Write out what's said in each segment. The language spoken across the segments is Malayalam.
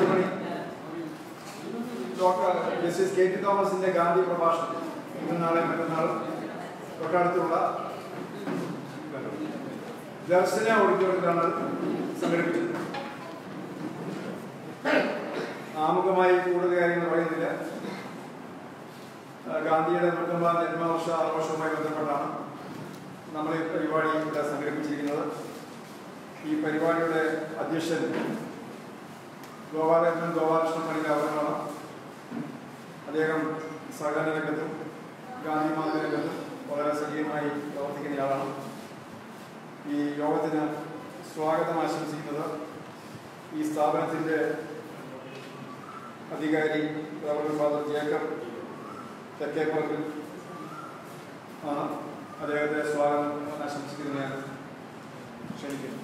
മണി ഡോക്ടർ ജസ്റ്റിസ് കെ ടി തോമസിന്റെ ഗാന്ധി പ്രഭാഷണം ഇന്ന് നാളെ മറ്റന്നാൾ തൊട്ടടുത്തുള്ള ദർശന ഓഡിറ്റോറിയത്തിലാണ് സംഘടിപ്പിച്ചത്. ആമുഖമായി കൂടുതൽ കാര്യങ്ങൾ പറയുന്നില്ല. ഗാന്ധിയുടെ 150 ജന്മവർഷ ആഘോഷവുമായി ബന്ധപ്പെട്ടാണ് നമ്മൾ ഈ പരിപാടി ഇവിടെ സംഘടിപ്പിച്ചിരിക്കുന്നത്. ഈ പരിപാടിയുടെ അധ്യക്ഷൻ ഗോപാലകൃഷ്ണൻ പണിക്കർ അവരാണ്. അദ്ദേഹം സഹകരണ രംഗത്തും ഗാന്ധി മാർഗ രംഗത്തും വളരെ സജീവമായി പ്രവർത്തിക്കുന്നയാളാണ്. ഈ യോഗത്തിന് സ്വാഗതം ആശംസിക്കുന്നത് ഈ സ്ഥാപനത്തിൻ്റെ അധികാരി റവറൻഡ് ഫാദർ ജേക്കബ് തെക്കേപ്പറമ്പിൽ ആണ്. അദ്ദേഹത്തെ സ്വാഗതം ആശംസിക്കുന്നതിന് ഞാൻ ക്ഷണിക്കുന്നു.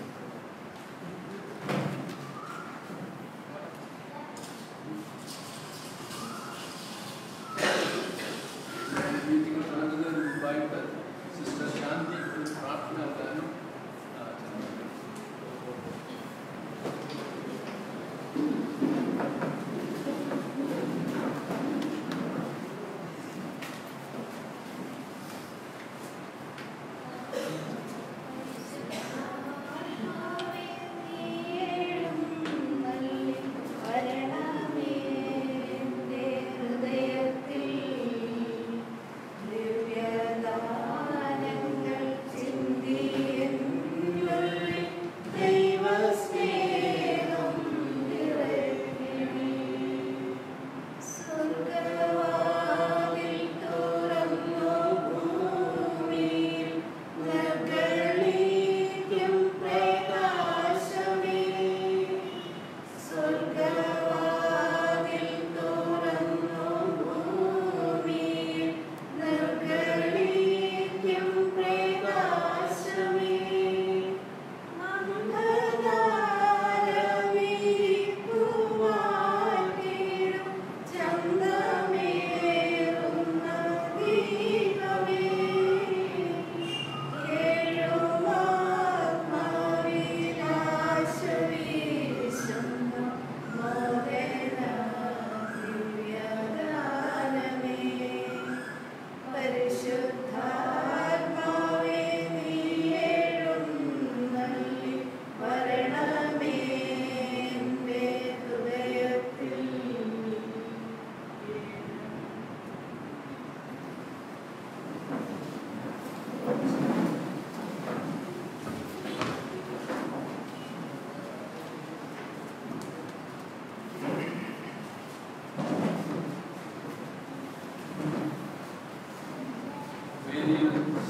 സിസ്റ്റർ ശാന്തി പ്രാർത്ഥന ഗാനം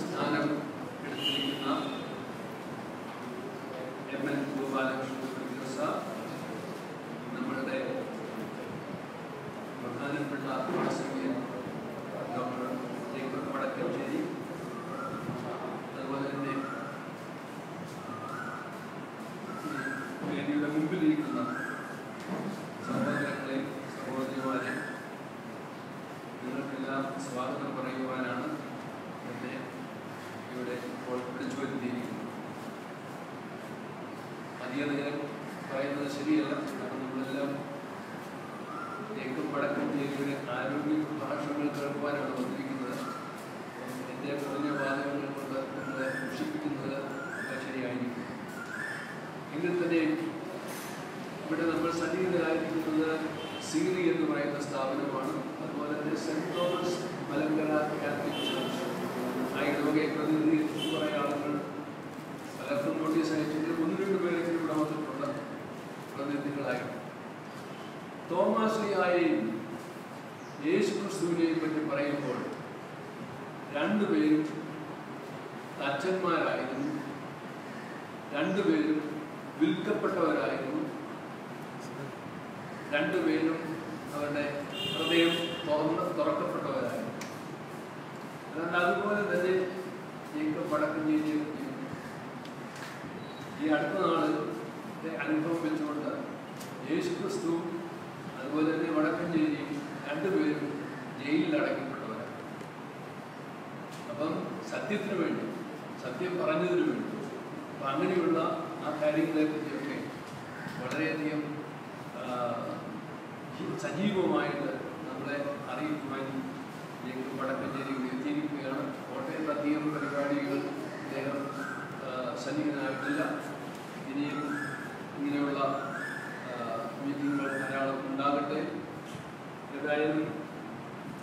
സ്ഥാനം എടുത്തിരിക്കുന്ന എം.എൻ. ഗോപാലകൃഷ്ണൻ സാർ, നമ്മളുടെ പ്രധാനപ്പെട്ട ആശങ്കൻ ഡോക്ടർ ജേക്കബ് വടക്കഞ്ചേരി, അതുപോലെ തന്നെ വേദിയുടെ മുമ്പിലിരിക്കുന്ന സഹോദരങ്ങളെ സഹോദരിമാരെ, നിങ്ങൾക്കെല്ലാം സ്വാഗതം പറയുവാനാണ് എന്നെ ഇവിടെ ഇപ്പോൾ വിളിച്ചു വരുത്തിയിരിക്കുന്നത്. അധിക നേരം പറയുന്നത് ശരിയല്ല, കാരണം നമ്മളെല്ലാം ജേക്കബ് വടക്കഞ്ചേരിയുടെ ആരോഗ്യ പ്രഭാഷണങ്ങൾ കേൾക്കുവാനാണ് വന്നിരിക്കുന്നത്. എൻ്റെ കുറഞ്ഞ വാദങ്ങൾ കൊണ്ട് നമ്മളെ ദുഷിപ്പിക്കുന്നത് ശരിയായിരിക്കും. എങ്കിൽ തന്നെ ഇവിടെ നമ്മൾ സന്നിഹിതരായിരിക്കുന്നത് സീറി എന്ന് പറയുന്ന സ്ഥാപനമാണ്. അതുപോലെ തന്നെ saint Thomas Malankara catholic church ആയിരമൊക്കെ പ്രതിനിധീകരിച്ച് കുറേ ആളുകൾ പലർക്കും നോട്ടീസ് അയച്ചിട്ട് 1-2 പേരെങ്കിലും ഇവിടെ വന്നിട്ടുള്ള പ്രതിനിധികളായി. തോമാശ്ലീഹായെയും യേശു ക്രിസ്തുവിനെയും പറ്റി പറയുമ്പോൾ 2 പേരും അച്ഛന്മാരായിരുന്നു, 2 പേരും വിൽക്കപ്പെട്ടവരായിരുന്നു, 2 പേരും അവരുടെ ഹൃദയം തുറക്കപ്പെട്ടവരായിരുന്നു. അതുകൊണ്ട് അതുപോലെ തന്നെ ജേക്കബ് വടക്കഞ്ചേരിയും ഈ അടുത്ത നാളിന്റെ അനുഭവം വെച്ചുകൊണ്ട് യേശു ക്രിസ്തു അതുപോലെ തന്നെ വടക്കഞ്ചേരിയും 2 പേരും ജയിലിൽ അടയ്ക്കപ്പെട്ടവരാണ്. അപ്പം സത്യത്തിന് വേണ്ടി, സത്യം പറഞ്ഞതിന് വേണ്ടി, അപ്പം അങ്ങനെയുള്ള ആ കാര്യങ്ങളെ പറ്റിയൊക്കെ വളരെയധികം സജീവമായിട്ട് നമ്മളെ അറിയിക്കുവാൻ വടക്കഞ്ചേരിയിൽ എത്തിയിരിക്കുകയാണ്. കോട്ടയത്തധികം പരിപാടികൾ അദ്ദേഹം സന്നിഹിതനായിട്ടില്ല. ഇനിയും ഇങ്ങനെയുള്ള മീറ്റിങ്ങുകൾ ധാരാളം ഉണ്ടാകട്ടെ. ഏതായാലും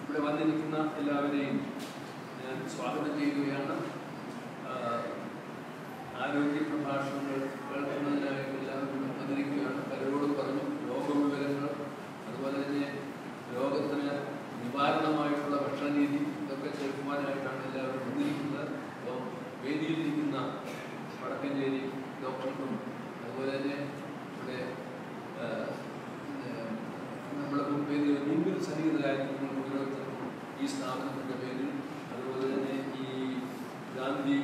ഇവിടെ വന്നിരിക്കുന്ന എല്ലാവരെയും ഞാൻ സ്വാഗതം ചെയ്യുകയാണ്. ആരോഗ്യ പ്രഭാഷണങ്ങൾ കേൾക്കുന്നതിനായി എല്ലാവരും വന്നിരിക്കുകയാണ്. പലരോടും പറഞ്ഞു രോഗവിവരങ്ങൾ, അതുപോലെ തന്നെ രോഗത്തിന് നിവാരണമായിട്ടുള്ള ഭക്ഷണരീതി, ഇതൊക്കെ കേൾക്കുവാനായിട്ടാണ് എല്ലാവരും വന്നിരിക്കുന്നത്. അപ്പോൾ വേദിയിലിരിക്കുന്ന വടക്കഞ്ചേരി ഡോക്ടർക്കും അതുപോലെ തന്നെ ഇവിടെ നമ്മുടെ മുമ്പിൽ സന്നിഹിതരായിരിക്കുന്ന ഓരോരുത്തർക്കും ഈ സ്ഥാപനത്തിൻ്റെ പേരിൽ, അതുപോലെ തന്നെ ഈ ഗാന്ധി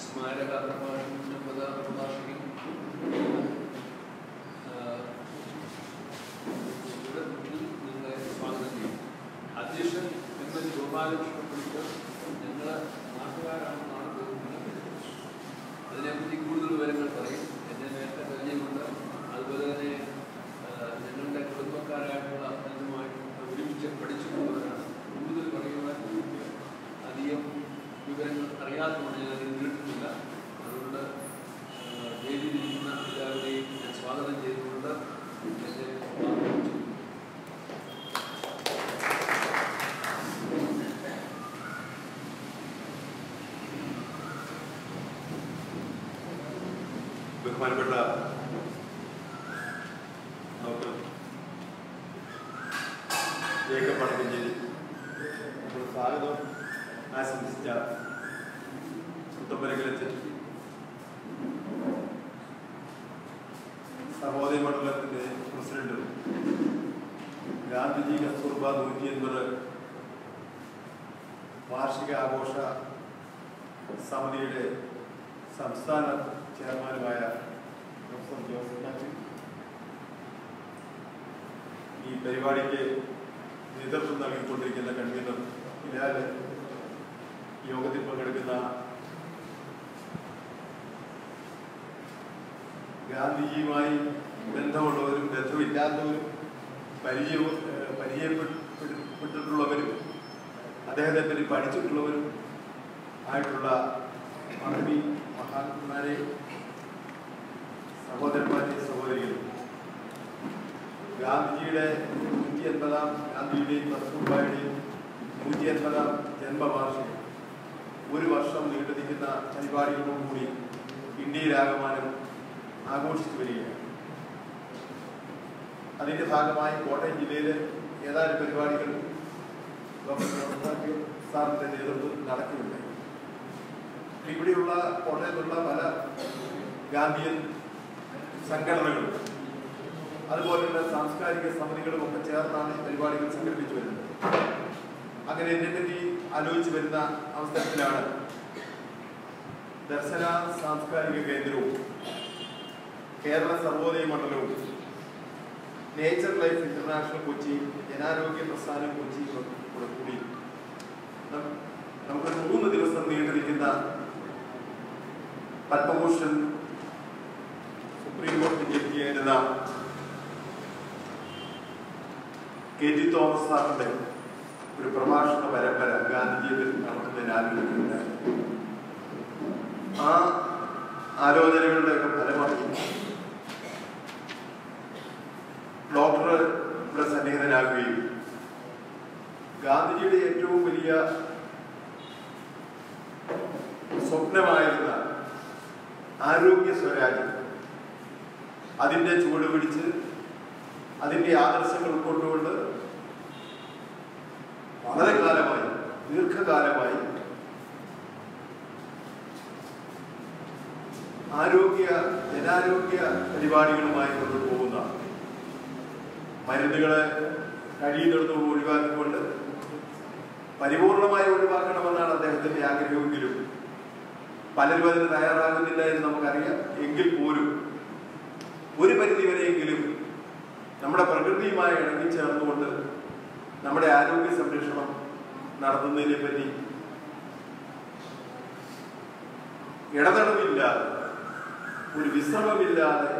സ്മാരക പ്രഭാഷകൻ നിങ്ങളെ സ്വാഗതം ചെയ്യും. അധ്യക്ഷൻ എം.എൽ. ഗോപാലകൃഷ്ണപിള്ളക്ക് ഞങ്ങൾ നാട്ടുകാരാണെന്നാണ് തോന്നുന്നത്. അതിനെപ്പറ്റി കൂടുതൽ വിവരങ്ങൾ പറയും. എന്നെ നേരത്തെ പരിചയമുണ്ട്. അതുപോലെ തന്നെ ഞങ്ങളുടെ കുടുംബക്കാരായിട്ടുള്ള അദ്ദേഹവുമായിട്ട് ഒരുമിച്ച് പഠിച്ചിട്ടുള്ളവരാണ്. കൂടുതൽ പറയുവാൻ അധികം വിവരങ്ങൾ അറിയാത്തതുകൊണ്ട് ഞാൻ അതിൽ കേട്ടിട്ടില്ല. അതുകൊണ്ട് വേദിയിലിരിക്കുന്ന എല്ലാവരെയും ഞാൻ സ്വാഗതം ചെയ്തുകൊണ്ട് എൻ്റെ ബഹുമാനപ്പെട്ട ഡോക്ടർ ജേക്കബ് വടക്കഞ്ചേരി സ്വാഗതം ആശംസിച്ച പുത്തമ്പലകിലച്ചൻ, സഹോദയ മണ്ഡലത്തിൻ്റെ പ്രസിഡന്റും ഗാന്ധിജി കസ്തൂർബ 180 വാർഷിക ആഘോഷ സമിതിയുടെ സംസ്ഥാന ചെയർമാനുമായ പ്രൊഫസർ ജോസഫ് മാത്യു, ഈ പരിപാടിക്ക് നേതൃത്വം നൽകിക്കൊണ്ടിരിക്കുന്ന കൺവീനർ ഹിലാൽ, യോഗത്തിൽ പങ്കെടുക്കുന്ന ഗാന്ധിജിയുമായി ബന്ധമുള്ളവരും ബന്ധമില്ലാത്തവരും പരിചയപ്പെട്ടിട്ടുള്ളവരും അദ്ദേഹത്തെ പറ്റി പഠിച്ചിട്ടുള്ളവരും ആയിട്ടുള്ള മഹതി മഹാത്മാരെ, സഹോദരന്മാരെ, സഹോദരികളും, ഗാന്ധിജിയുടെ 180-ാം ഗാന്ധിയുടെയും കസ്തൂർബായുടെയും 180-ാം ജന്മവാർഷികം ഒരു വർഷം നീണ്ടു നിൽക്കുന്ന പരിപാടികളോടുകൂടി ഇന്ത്യയിലാകമാനം ആഘോഷിച്ചു വരികയാണ്. അതിൻ്റെ ഭാഗമായി കോട്ടയം ജില്ലയിൽ ഏതാനും പരിപാടികൾ ഡോക്ടർ സാറിൻ്റെ നേതൃത്വത്തിൽ നടക്കുകയുണ്ടായി. ഇവിടെയുള്ള കോട്ടയത്തുള്ള പല ഗാന്ധിയൻ സംഘടനകളും അതുപോലെയുള്ള സാംസ്കാരിക സമിതികളും ഒക്കെ ചേർന്നാണ് ഈ പരിപാടികൾ സംഘടിപ്പിച്ചു വരുന്നത്. അങ്ങനെ ഇതിനെപ്പറ്റി ആലോചിച്ച് വരുന്ന അവസരത്തിലാണ് ദർശന സാംസ്കാരിക കേന്ദ്രവും കേരള സർവോദയ മണ്ഡലവും നേച്ചർ ലൈഫ് ഇന്റർനാഷണൽ കൊച്ചി, ജനാരോഗ്യ പ്രസ്ഥാനം കൊച്ചി കൂടെ കൂടി നമുക്ക് 3 ദിവസം നീണ്ടിരിക്കുന്ന പത്മഭൂഷൺ സുപ്രീം കോടതി ജഡ്ജിയായിരുന്ന കെ.ടി. തോമസ് സാറിന്റെ ഒരു പ്രഭാഷണ പരമ്പര ഗാന്ധിജിയെ നടത്തുന്നതിന് ആലോചിക്കുകയുണ്ടായി. ആ ആലോചനകളുടെയൊക്കെ ഫലമായി ഡോക്ടർ ഇവിടെ സന്നിഹിതനാകുകയും ഗാന്ധിജിയുടെ ഏറ്റവും വലിയ സ്വപ്നമായിരുന്ന ആരോഗ്യ സ്വരാജ്യം അതിൻ്റെ ചുവട് പിടിച്ച് അതിൻ്റെ ആദർശങ്ങൾ ഉൾക്കൊണ്ടുകൊണ്ട് വളരെ കാലമായി, ദീർഘകാലമായി ജനാരോഗ്യ പരിപാടികളുമായി കൊണ്ടുപോകുന്ന മരുന്നുകളെ കഴിയുന്നിടത്തോളം ഒഴിവാക്കിക്കൊണ്ട് പരിപൂർണമായി ഒഴിവാക്കണമെന്നാണ് അദ്ദേഹത്തിന്റെ ആഗ്രഹമെങ്കിലും പലരും അതിന് തയ്യാറാകുന്നില്ല എന്ന് നമുക്കറിയാം. എങ്കിൽ പോലും ഒരു പരിധിവരെയെങ്കിലും നമ്മുടെ പ്രകൃതിയുമായി ഇണങ്ങിച്ചേർന്നുകൊണ്ട് നമ്മുടെ ആരോഗ്യ സംരക്ഷണം നടത്തുന്നതിനെ പറ്റി ഇടതടവില്ലാതെ, ഒരു വിശ്രമമില്ലാതെ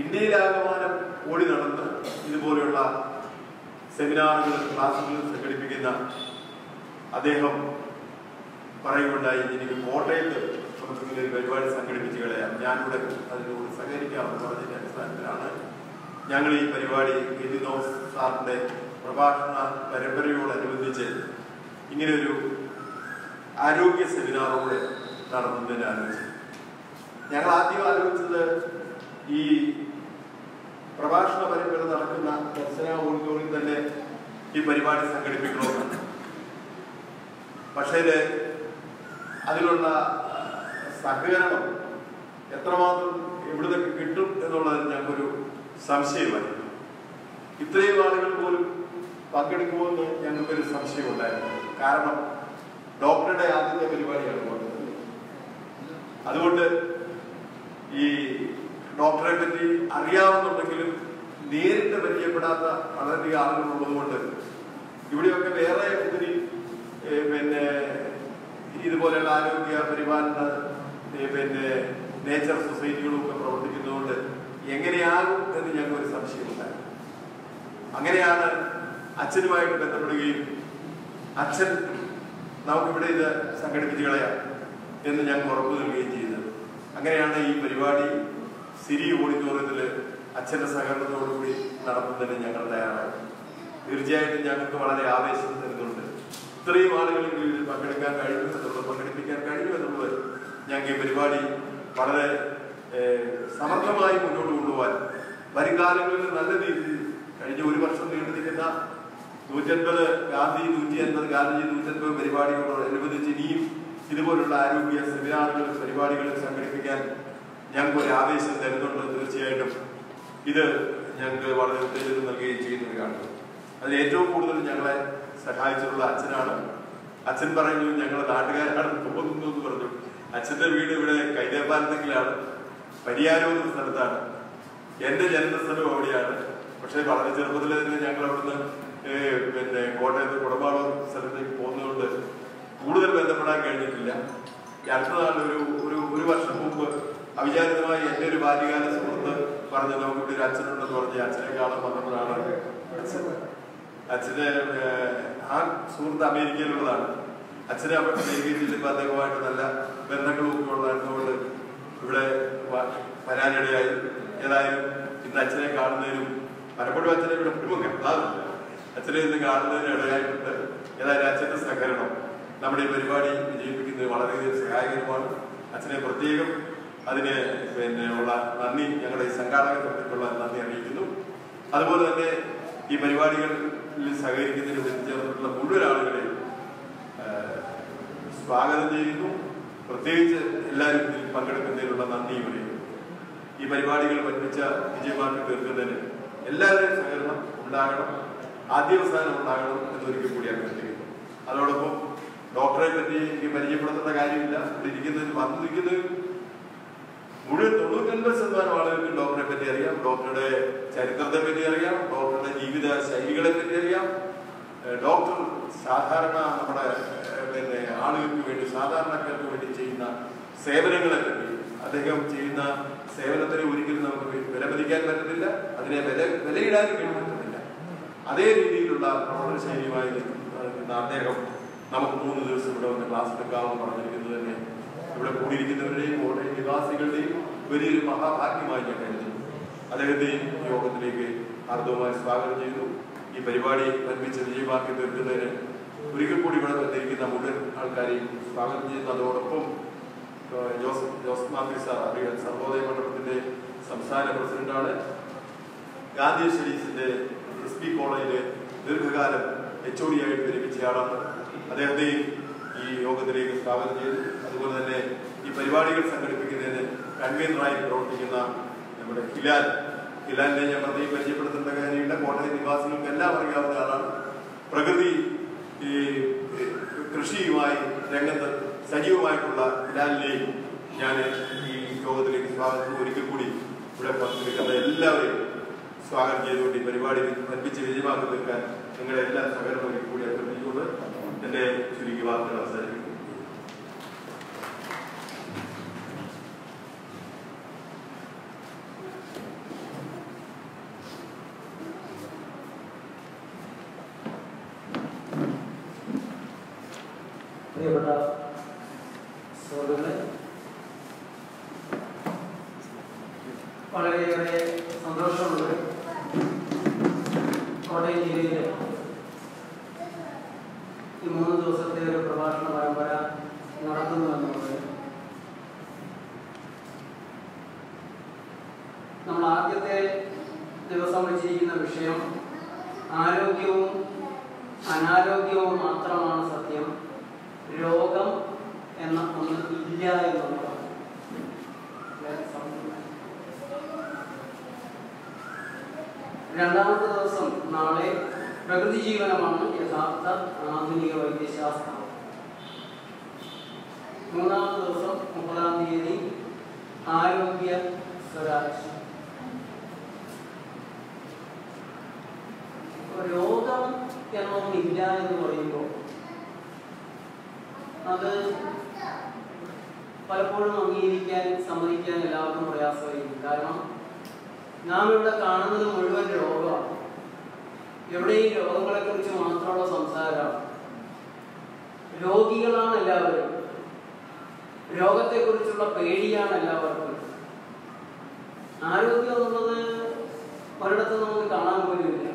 ഇന്ത്യയിലാകമാനം ഓടി നടന്ന് ഇതുപോലെയുള്ള സെമിനാറുകൾ ക്ലാസ്സുകൾ സംഘടിപ്പിക്കുന്ന അദ്ദേഹം പറയുകയുണ്ടായി, എനിക്ക് കോട്ടയത്ത് നമുക്കിങ്ങനെ ഒരു പരിപാടി സംഘടിപ്പിച്ച് കളയാം, ഞാനിവിടെ അതിനോട് സഹകരിക്കാമെന്ന് പറഞ്ഞതിൻ്റെ അടിസ്ഥാനത്തിലാണ് ഞങ്ങൾ ഈ പരിപാടി എലിനോസ് സാറിൻ്റെ പ്രഭാഷണ പരമ്പരയോടനുബന്ധിച്ച് ഇങ്ങനെയൊരു ആരോഗ്യ സെമിനാറോട് നടത്തുന്നതിന് ആലോചിച്ചു. ഞങ്ങൾ ആദ്യം ആലോചിച്ചത് ഈ പ്രഭാഷണ പരമ്പര നടക്കുന്ന ദർശന ഓഡിറ്റോറിയം തന്നെ ഈ പരിപാടി സംഘടിപ്പിക്കണമെന്നാണ്. പക്ഷേ അതിലുള്ള സഹകരണം എത്രമാത്രം എവിടുന്നൊക്കെ കിട്ടും എന്നുള്ളതിന് ഞങ്ങൾക്കൊരു സംശയമായിരുന്നു. ഇത്രയും ആളുകൾ പോലും പങ്കെടുക്കുമെന്ന് ഞങ്ങൾക്കൊരു സംശയമുണ്ടായിരുന്നു. കാരണം ഡോക്ടറുടെ ആദ്യത്തെ പരിപാടിയാണ് പോകുന്നത്. അതുകൊണ്ട് ഈ ഡോക്ടറെ പറ്റി അറിയാവുന്നുണ്ടെങ്കിലും നേരിട്ട് പരിചയപ്പെടാത്ത വളരെയധികം ആളുകളുള്ളതുകൊണ്ട് ഇവിടെയൊക്കെ വേറെ ഒത്തിരി ഇതുപോലെയുള്ള ആരോഗ്യ പരിപാലന നേച്ചർ സൊസൈറ്റികളും ഒക്കെ പ്രവർത്തിക്കുന്നതുകൊണ്ട് എങ്ങനെയാകും എന്ന് ഞങ്ങൾക്കൊരു സംശയമുണ്ടായിരുന്നു. അങ്ങനെയാണ് അച്ഛനുമായിട്ട് ബന്ധപ്പെടുകയും അച്ഛൻ നമുക്കിവിടെ ഇത് സംഘടിപ്പിച്ച് കളയാം എന്ന് ഞങ്ങൾ ഉറപ്പു നൽകുകയും ചെയ്തത്. അങ്ങനെയാണ് ഈ പരിപാടി സിരി ഓഡിറ്റോറിയത്തിൽ അച്ഛൻ്റെ സഹകരണത്തോടുകൂടി നടത്തുന്നതിന് ഞങ്ങൾ തയ്യാറായി. തീർച്ചയായിട്ടും ഞങ്ങൾക്ക് വളരെ ആവേശം തരുന്നുണ്ട്. ഇത്രയും ആളുകൾക്ക് ഇതിൽ പങ്കെടുക്കാൻ കഴിയും എന്നുള്ളത്, പങ്കെടുപ്പിക്കാൻ കഴിയും എന്നുള്ളത് ഞങ്ങൾക്ക് ഈ പരിപാടി വളരെ സമർത്ഥമായി മുന്നോട്ട് കൊണ്ടുപോകാൻ വരും കാലങ്ങളിൽ നല്ല രീതിയിൽ കഴിഞ്ഞ ഒരു വർഷം നീണ്ടു നിൽക്കുന്ന 150 ഗാന്ധി 150 ഗാന്ധിജി 150 പരിപാടികളോടനുബന്ധിച്ച് ഇനിയും ഇതുപോലുള്ള ആരോഗ്യ സെമിനാറുകളും പരിപാടികളും സംഘടിപ്പിക്കാൻ ഞങ്ങൾക്ക് ഒരു ആവേശം തരുന്നുണ്ട്. തീർച്ചയായിട്ടും ഇത് ഞങ്ങൾക്ക് വളരെ ഉത്തേജനം നൽകുകയും ചെയ്യുന്നത് കാണുന്നു. അതിൽ ഏറ്റവും കൂടുതൽ ഞങ്ങളെ സഹായിച്ചിട്ടുള്ള അച്ഛനാണ്. അച്ഛൻ പറഞ്ഞു ഞങ്ങൾ നാട്ടുകാരാണ് തോന്നുന്നു എന്ന് പറഞ്ഞു. അച്ഛൻ്റെ വീട് ഇവിടെ കൈതേപ്പാലത്തെങ്കിലാണ്, പരിയാരം എന്ന സ്ഥലത്താണ്. എൻ്റെ ജന്മസ്ഥലം അവിടെയാണ്. പക്ഷേ വളരെ ചെറുപ്പത്തിൽ തന്നെ ഞങ്ങൾ അവിടുന്ന് കോട്ടയത്ത് കുടമാളൂർ സ്ഥലത്തേക്ക് പോകുന്നതുകൊണ്ട് കൂടുതൽ ബന്ധപ്പെടാൻ കഴിഞ്ഞിട്ടില്ല. അടുത്ത നാൾ ഒരു വർഷം മുമ്പ് അവിചാരിതമായി എൻ്റെ ഒരു ബാല്യകാല സുഹൃത്ത് പറഞ്ഞ് നമുക്കിവിടെ ഒരു അച്ഛനുണ്ടെന്ന് പറഞ്ഞ് അച്ഛനെ കാണാൻ വന്നപ്പോഴാണ് അച്ഛന് ആ സുഹൃത്ത് അമേരിക്കയിലുള്ളതാണ്. അച്ഛനെ അമേരിക്കയിൽ ചെല്ലുമ്പോൾ അദ്ദേഹമായിട്ട് നല്ല ബന്ധങ്ങളും ഒക്കെ ഉള്ളതുകൊണ്ട് ഇവിടെ വരാനിടയായി. ഏതായാലും ഇന്ന് അച്ഛനെ കാണുന്നതിനും പലപ്പോഴും അച്ഛനെ ഇവിടെ കുടുംബം കാണാറില്ല, അച്ഛനെ ഇന്ന് കാണുന്നതിനും ഇടയായിട്ടുണ്ട്. ഏതായാലും അച്ഛൻ്റെ സഹകരണം നമ്മുടെ ഈ പരിപാടി വിജയിപ്പിക്കുന്നത് വളരെയധികം സഹായകരമാണ്. അച്ഛനെ പ്രത്യേകം അതിന് ഉള്ള നന്ദി ഞങ്ങളുടെ ഈ സംഘാടക സമിതിക്കുള്ള നന്ദി അറിയിക്കുന്നു. അതുപോലെ തന്നെ ഈ പരിപാടികളിൽ സഹകരിക്കുന്നതിന് എത്തിച്ചേർന്നിട്ടുള്ള മുഴുവൻ ആളുകളെയും സ്വാഗതം ചെയ്യുന്നു. പ്രത്യേകിച്ച് എല്ലാവരും ഇതിൽ പങ്കെടുക്കുന്നതിനുള്ള നന്ദിയും അറിയിക്കുന്നു. ഈ പരിപാടികൾ പഠിപ്പിച്ച വിജയമാക്കി തീർക്കുന്നതിന് എല്ലാവരുടെയും സഹകരണം ഉണ്ടാകണം, ആദ്യാവസാനം ഉണ്ടാകണം എന്നൊരിക്കൽ കൂടി അഭ്യർത്ഥിക്കുന്നു. അതോടൊപ്പം ഡോക്ടറെ പറ്റി എനിക്ക് പരിചയപ്പെടുത്തേണ്ട കാര്യമില്ല. ഇരിക്കുന്നതിന് വന്നിരിക്കുന്നതിൽ മുഴുവൻ 99% ആളുകൾക്ക് ഡോക്ടറെ പറ്റി അറിയാം, ഡോക്ടറുടെ ചരിത്രത്തെ പറ്റി അറിയാം, ഡോക്ടറുടെ ജീവിത ശൈലികളെ പറ്റി അറിയാം. ഡോക്ടർ സാധാരണ നമ്മുടെ ആളുകൾക്ക് വേണ്ടി, സാധാരണക്കാർക്ക് വേണ്ടി ചെയ്യുന്ന സേവനങ്ങളെ പറ്റി, അദ്ദേഹം ചെയ്യുന്ന സേവനത്തിനെ ഒരിക്കലും നമുക്ക് വിലമതിക്കാൻ പറ്റത്തില്ല, അതിനെ വിലയിടാനും വേണ്ടി പറ്റുന്നില്ല. അതേ രീതിയിലുള്ള പ്രവർത്തന ശൈലിയുമായി നിൽക്കുന്ന അദ്ദേഹം നമുക്ക് 3 ദിവസം ഇവിടെ വന്ന് ക്ലാസ് എടുക്കാമെന്ന് പറഞ്ഞിരിക്കുന്നത് തന്നെ ഇവിടെ കൂടിയിരിക്കുന്നവരുടെയും കോട്ടയം നിവാസികളുടെയും വലിയൊരു മഹാഭാഗ്യമായി ഞാൻ കരുതുന്നു. അദ്ദേഹത്തെയും യോഗത്തിലേക്ക് ഹാർദവമായി സ്വാഗതം ചെയ്യുന്നു. ഈ പരിപാടി ഒരുമിച്ച് വിജയമാക്കി തീർക്കുന്നതിന് ഒരിക്കൽ കൂടി ഇവിടെ വന്നിരിക്കുന്ന മുഴുവൻ ആൾക്കാരെയും സ്വാഗതം ചെയ്യുന്നു. അതോടൊപ്പം ജോസഫ് മാത്യു സാർ അറിയാൻ സർവോദയ മണ്ഡലത്തിന്റെ സംസ്ഥാന പ്രസിഡന്റാണ്. ഗാന്ധി സ്റ്റഡീസിന്റെ SP കോളേജിലെ ദീർഘകാലം HOD ആയിട്ട് വിരമിച്ചയാളാണ്. അദ്ദേഹത്തെയും ഈ യോഗത്തിലേക്ക് സ്വാഗതം ചെയ്തു. അതുപോലെ തന്നെ ഈ പരിപാടികൾ സംഘടിപ്പിക്കുന്നതിന് കൺവീനറായി പ്രവർത്തിക്കുന്ന നമ്മുടെ ഹിലാലിനെ ഞാൻ പ്രത്യേകം പരിചയപ്പെടുത്തേണ്ട കാര്യമില്ല. കോട്ടയം നിവാസികൾക്ക് എല്ലാം അറിയാവുന്ന ആളാണ്. പ്രകൃതി ഈ കൃഷിയുമായി രംഗത്ത് സജീവമായിട്ടുള്ള ഹിലാലിനെയും ഞാൻ ഈ യോഗത്തിലേക്ക് സ്വാഗതം ഒരിക്കൽ കൂടി ഇവിടെ പങ്കെടുക്കുന്ന എല്ലാവരെയും സ്വാഗതം ചെയ്തുകൊണ്ട് ഈ പരിപാടി പഠിപ്പിച്ച് വിജയമാക്കി തീർക്കാൻ നിങ്ങളുടെ എല്ലാ സഹകരണവും കൂടി അഭ്യർത്ഥിച്ചുകൊണ്ട് എൻ്റെ ചുരുങ്ങിയ വാർത്തകൾ അവസാനിപ്പിക്കും. പ്രിയപ്പെട്ട സുഹൃത്തുക്കളെ, വളരെയേറെ സന്തോഷമുണ്ട് കോട്ടയം ജില്ലയിൽ ഈ 3 ദിവസത്തെ ഒരു പ്രഭാഷണ പരമ്പര നടത്തുന്നുവെന്നുള്ളത്. നമ്മൾ ആദ്യത്തെ ദിവസം വെച്ചിരിക്കുന്ന വിഷയം ആരോഗ്യവും അനാരോഗ്യവും മാത്രമാണ് സത്യം, രോഗം എന്ന ഒന്ന് ഇല്ല എന്നുള്ളതാണ്. രണ്ടാമത്തെ ദിവസം നാളെ പ്രകൃതി ജീവനമാണ് യഥാർത്ഥ ആധുനിക വൈദ്യശാസ്ത്രം. മൂന്നാമത്തെ ദിവസം 30-ാം തീയതി ആരോഗ്യ സ്വരാജ്. രോഗം എന്നൊന്നില്ല എന്ന് പറയുമ്പോൾ അത് പലപ്പോഴും അംഗീകരിക്കാൻ സമ്മതിക്കാൻ എല്ലാവർക്കും പ്രയാസമായിരിക്കും. കാരണം നാം ഇവിടെ കാണുന്നത് മുഴുവൻ രോഗമാണ്. എവിടെയും രോഗങ്ങളെ കുറിച്ച് മാത്രമുള്ള സംസാരമാണ്. രോഗികളാണ് എല്ലാവരും. രോഗത്തെക്കുറിച്ചുള്ള പേടിയാണ് എല്ലാവർക്കും. ആരോഗ്യം എന്നുള്ളത് ഒരിടത്തും നമുക്ക് കാണാൻ പോലുമില്ല.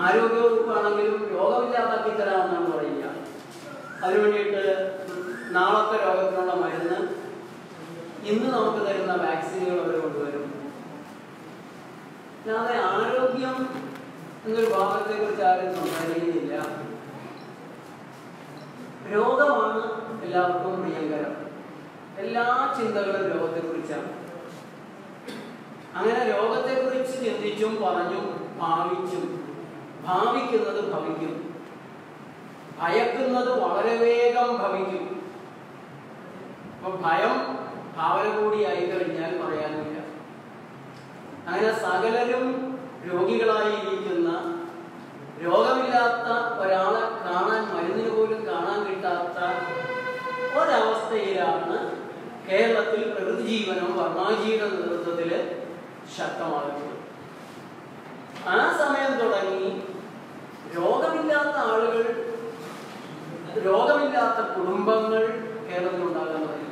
ആരോഗ്യവകുപ്പാണെങ്കിലും രോഗമില്ലാതാക്കി തരാമെന്നാണ് പറയുക. അതിനുവേണ്ടിയിട്ട് നാളത്തെ രോഗത്തിനുള്ള മരുന്ന്, ഇന്ന് നമുക്ക് തരുന്ന വാക്സിനുകൾ അവർ കൊണ്ടുവരും. അല്ലാതെ ആരോഗ്യം എന്നൊരു ഭാഗത്തെ കുറിച്ച് ആരും സംസാരിക്കുന്നില്ല. രോഗമാണ് എല്ലാവർക്കും പ്രിയങ്കരം. എല്ലാ ചിന്തകളും രോഗത്തെക്കുറിച്ചാണ്. അങ്ങനെ രോഗത്തെക്കുറിച്ച് ചിന്തിച്ചും പറഞ്ഞും ഭാവിച്ചും, ഭാവിക്കുന്നത് ഭവിക്കും, ഭയക്കുന്നത് വളരെ വേഗം ഭവിക്കും. അപ്പൊ ഭയം ഭാവന കൂടിയായി കഴിഞ്ഞാൽ പറയാനില്ല. അങ്ങനെ സകലരും രോഗികളായിരിക്കുന്ന, രോഗമില്ലാത്ത ഒരാളെ കാണാൻ മരുന്നിന് പോലും കാണാൻ കിട്ടാത്ത ഒരവസ്ഥയിലാണ് കേരളത്തിൽ പ്രകൃതി ജീവനം വർമാജിയുടെ നേതൃത്വത്തിൽ ശക്തമാകുന്നത്. ആ സമയം തുടങ്ങി രോഗമില്ലാത്ത ആളുകൾ, രോഗമില്ലാത്ത കുടുംബങ്ങൾ കേരളത്തിൽ ഉണ്ടാകാൻ തുടങ്ങി.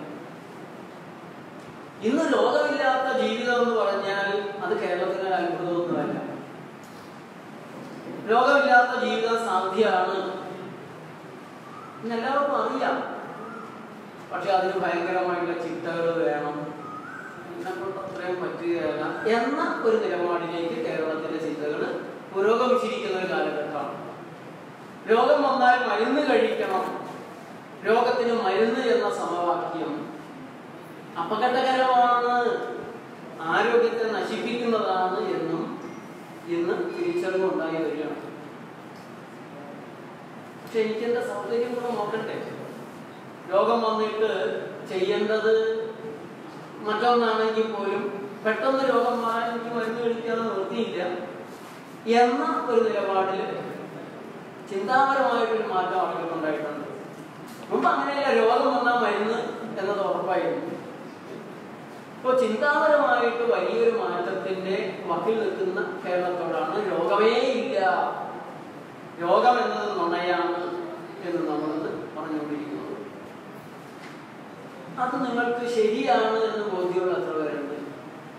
ഇന്ന് രോഗമില്ലാത്ത ജീവിതം എന്ന് പറഞ്ഞാൽ അത് കേരളത്തിന് അത്ഭുതമൊന്നുമല്ല. രോഗമില്ലാത്ത ജീവിതം സാധ്യമാണ് എന്നെല്ലാവർക്കും അറിയാം. പക്ഷെ അതിന് ഭയങ്കരമായിട്ടുള്ള ചിട്ടകൾ വേണം, എന്നെക്കൊണ്ട് അത്രയും പറ്റുകയല്ല എന്ന ഒരു നിലപാടിലേക്ക് കേരളത്തിലെ ചിന്തകൾ പുരോഗമിച്ചിരിക്കുന്ന ഒരു കാലഘട്ടമാണ്. രോഗം വന്നാൽ മരുന്ന് കഴിക്കണം, രോഗത്തിന് മരുന്ന് എന്ന സമവാക്യം അപകടകരമാണ്, ആരോഗ്യത്തെ നശിപ്പിക്കുന്നതാണ് എന്നും ഇന്ന് തിരിച്ചറിവുണ്ടായി വരികയാണ്. പക്ഷെ എനിക്കെന്റെ സൗന്ദര്യം കൂടെ നോക്കണ്ടേ? രോഗം വന്നിട്ട് ചെയ്യേണ്ടത് മറ്റൊന്നാണെങ്കിൽ പോലും പെട്ടെന്ന് രോഗം മാറാൻ എനിക്ക് മരുന്ന് കഴിക്കാതെ നിർത്തിയില്ല എന്ന ഒരു നിലപാടിൽ ചിന്താപരമായിട്ടൊരു മാറ്റം ആളുകൾക്കുണ്ടായിട്ടുണ്ട്. മുമ്പ് അങ്ങനെയല്ല, രോഗം വന്നാൽ മരുന്ന് എന്നത് ഉറപ്പായിരുന്നു. ഇപ്പോൾ ചിന്താപരമായിട്ട് വലിയൊരു മാറ്റത്തിന്റെ വക്കിൽ നിൽക്കുന്ന കേരളത്തോടാണ് രോഗമേ ഇല്ല, രോഗം എന്നത് നുണയാണ് എന്ന് നമ്മളത് പറഞ്ഞുകൊണ്ടിരിക്കുന്നത്. അത് നിങ്ങൾക്ക് ശരിയാണ് എന്ന് ബോധ്യമുള്ള എത്ര പേരുണ്ട്?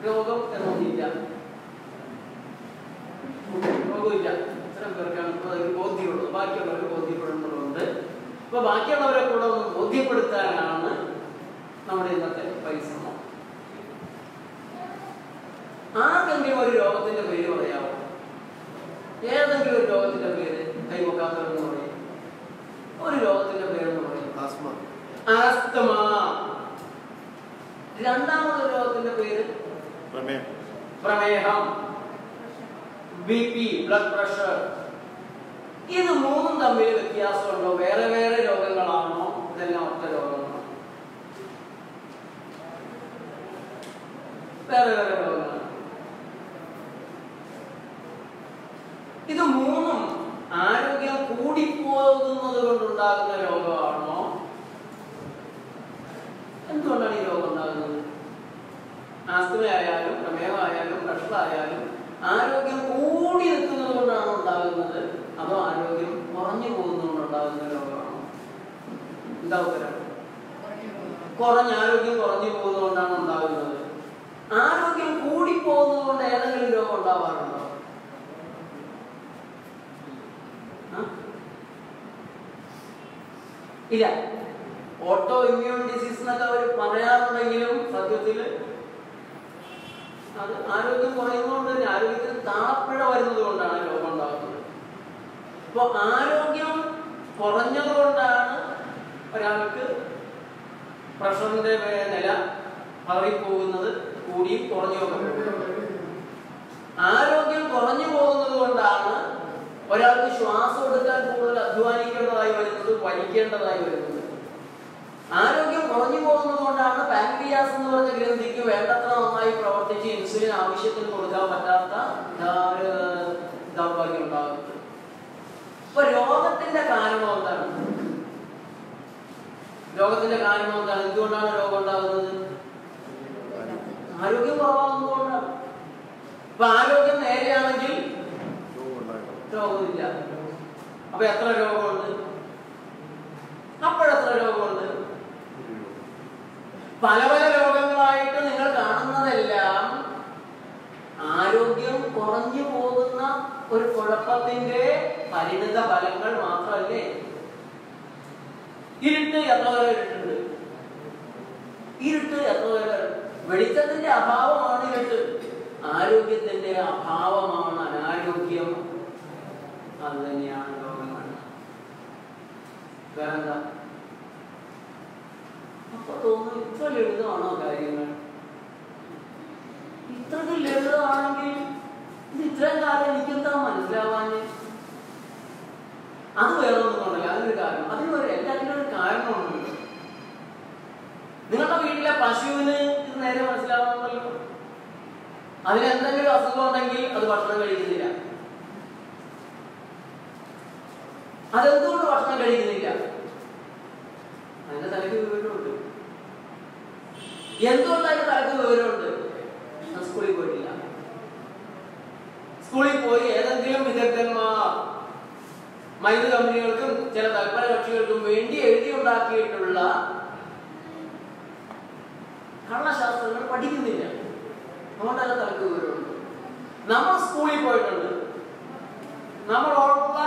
രോഗം എന്നൊന്നില്ല, രോഗമില്ല, ഇത്തരം പേർക്കാണ് ഇപ്പോൾ അതിൽ ബോധ്യമുള്ളത്. ബാക്കിയുള്ളവർ ബോധ്യപ്പെടുന്നതുകൊണ്ട് ഇപ്പൊ ബാക്കിയുള്ളവരെ കൂടെ ഒന്ന് ബോധ്യപ്പെടുത്താനാണ് നമ്മുടെ ഇന്നത്തെ പരിശ്രമം. ആർക്കെങ്കിലും ഒരു രോഗത്തിന്റെ പേര് പറയാമോ? ഏതെങ്കിലും ഒരു രോഗത്തിന്റെ പേര് കൈവക്കാത്തവരെന്ന് പറയും. ഒരു രോഗത്തിന്റെ പേരെന്ന് പറയും ആസ്തമ. രണ്ടാമതൊരു രോഗത്തിന്റെ പേര് പ്രമേഹം, BP, ബ്ലഡ് പ്രഷർ. ഇത് മൂന്നും തമ്മിൽ വ്യത്യാസമുണ്ടോ? വേറെ വേറെ രോഗങ്ങളാണോ? ഇതെല്ലാം ഒറ്റ രോഗങ്ങളാണോ? വേറെ വേറെ രോഗങ്ങളാണ്. ഇത് മൂന്നും ആരോഗ്യം കൂടിപ്പോകുന്നത് കൊണ്ടുണ്ടാകുന്ന രോഗമാണോ? എന്തുകൊണ്ടാണ് ഈ രോഗം ഉണ്ടാകുന്നത്? ആസ്തമയായാലും പ്രമേഹമായാലും പ്രഷറായാലും ആരോഗ്യം കൂടി നിൽക്കുന്നത് കൊണ്ടാണ് ഉണ്ടാകുന്നത്, അതോ ആരോഗ്യം കുറഞ്ഞു പോകുന്നതുകൊണ്ടുണ്ടാകുന്ന രോഗമാണോ? എന്താ ഉത്തരം? ആരോഗ്യം കുറഞ്ഞു പോകുന്നതുകൊണ്ടാണ് ഉണ്ടാകുന്നത്. ആരോഗ്യം കൂടിപ്പോകുന്നത് കൊണ്ട് ഏതെങ്കിലും രോഗം ഉണ്ടാവാറുണ്ടോ? ഇല്ല. ഓട്ടോ ഇമ്മ്യൂൺ ഡിസീസ് എന്നൊക്കെ അവർ പറയാറുണ്ടെങ്കിലും സത്യത്തിൽ അത് ആരോഗ്യം കുറയുന്നതുകൊണ്ട് തന്നെ, ആരോഗ്യത്തിന് താളപ്പിഴ വരുന്നത് കൊണ്ടാണ് രോഗം ഉണ്ടാകുന്നത്. അപ്പൊ ആരോഗ്യം കുറഞ്ഞത് കൊണ്ടാണ് ഒരാൾക്ക് പ്രഷറിന്റെ നില പതറിപ്പോകുന്നത്, കൂടിയും കുറഞ്ഞു. ആരോഗ്യം കുറഞ്ഞു പോകുന്നത് കൊണ്ടാണ് ഒരാൾക്ക് ശ്വാസം എടുക്കാൻ കൂടുതൽ അധ്വാനിക്കേണ്ടതായി വരുന്നത്, വലിക്കേണ്ടതായി വരുന്നത്. ആരോഗ്യം കുറഞ്ഞു പോകുന്നത് കൊണ്ടാണ് പാൻക്രിയാസ് എന്ന് പറഞ്ഞ ഗ്രന്ഥിക്ക് വേണ്ടത്ര നന്നായി പ്രവർത്തിച്ച് ഇൻസുലിൻ ആവശ്യത്തിന് കൊടുക്കാൻ പറ്റാത്ത ദൗർഭാഗ്യം ഉണ്ടാകുന്നത്. ഇപ്പൊ രോഗത്തിന്റെ കാരണം എന്താണ്? രോഗത്തിന്റെ കാരണം എന്താണ്? എന്തുകൊണ്ടാണ് രോഗം ഉണ്ടാകുന്നത്? ആരോഗ്യം കുറവാകുന്നതുകൊണ്ടാണ്. ഇപ്പൊ ആരോഗ്യം നേരെയാണെങ്കിൽ രോഗമില്ല. അപ്പൊ എത്ര രോഗമുണ്ട്? അപ്പോഴെത്ര രോഗമുണ്ട്? പല പല രോഗങ്ങളായിട്ട് നിങ്ങൾ കാണുന്നതെല്ലാം ആരോഗ്യം കുറഞ്ഞു പോകുന്ന ഒരു കുഴപ്പത്തിന്റെ പരിണിത ഫലങ്ങൾ മാത്രമല്ലേ? ഇരുട്ട് എത്ര പേരെ ഇരുട്ടുണ്ട്? ഇരുട്ട് എത്ര പേരെ? വെളിച്ചത്തിന്റെ അഭാവമാണ് ഇരുട്ട്. ആരോഗ്യത്തിന്റെ അഭാവമാണ് അനാരോഗ്യം. അത് തന്നെയാണ് രോഗങ്ങൾ. വേറെന്താ? അപ്പൊ തോന്നുന്നു ഇത്ര ലളിതമാണോ കാര്യങ്ങൾ? ഇത്രക്ക് ലളിതമാണെങ്കിൽ ഇത് ഇത്രയും കാലം എനിക്കെന്താ മനസ്സിലാവാന്? അത് വേണമെന്നുണ്ടല്ലോ, അതിനൊരു കാരണം. എല്ലാത്തിനും ഒരു കാരണമുണ്ട്. നിങ്ങളുടെ വീട്ടിലെ പശുവിന് ഇത് നേരെ മനസ്സിലാവുന്നുണ്ടല്ലോ. അതിനെന്തെങ്കിലും അസുഖം ഉണ്ടെങ്കിൽ അത് ഭക്ഷണം കഴിക്കുന്നില്ല. അതെന്തുകൊണ്ട് ഭക്ഷണം കഴിക്കുന്നില്ല? അതിന്റെ തലയ്ക്ക് വിവരമുണ്ട്. എന്തുകൊണ്ട് അതിന്റെ തലയ്ക്ക് വിവരമുണ്ട്? സ്കൂളിൽ പോയിട്ടില്ല. സ്കൂളിൽ പോയി ഏതെങ്കിലും വിദഗ്ധന്മാർ മരുന്ന് കമ്പനികൾക്കും ചില തൽപര കക്ഷികൾക്കും വേണ്ടി എഴുതിയുണ്ടാക്കിയിട്ടുള്ള കള്ളശാസ്ത്രങ്ങൾ പഠിക്കുന്നില്ല. അതുകൊണ്ട് അതിന്റെ തലയ്ക്ക് വിവരമുണ്ട്. നമ്മൾ സ്കൂളിൽ പോയിട്ടുണ്ട്. നമ്മളുള്ള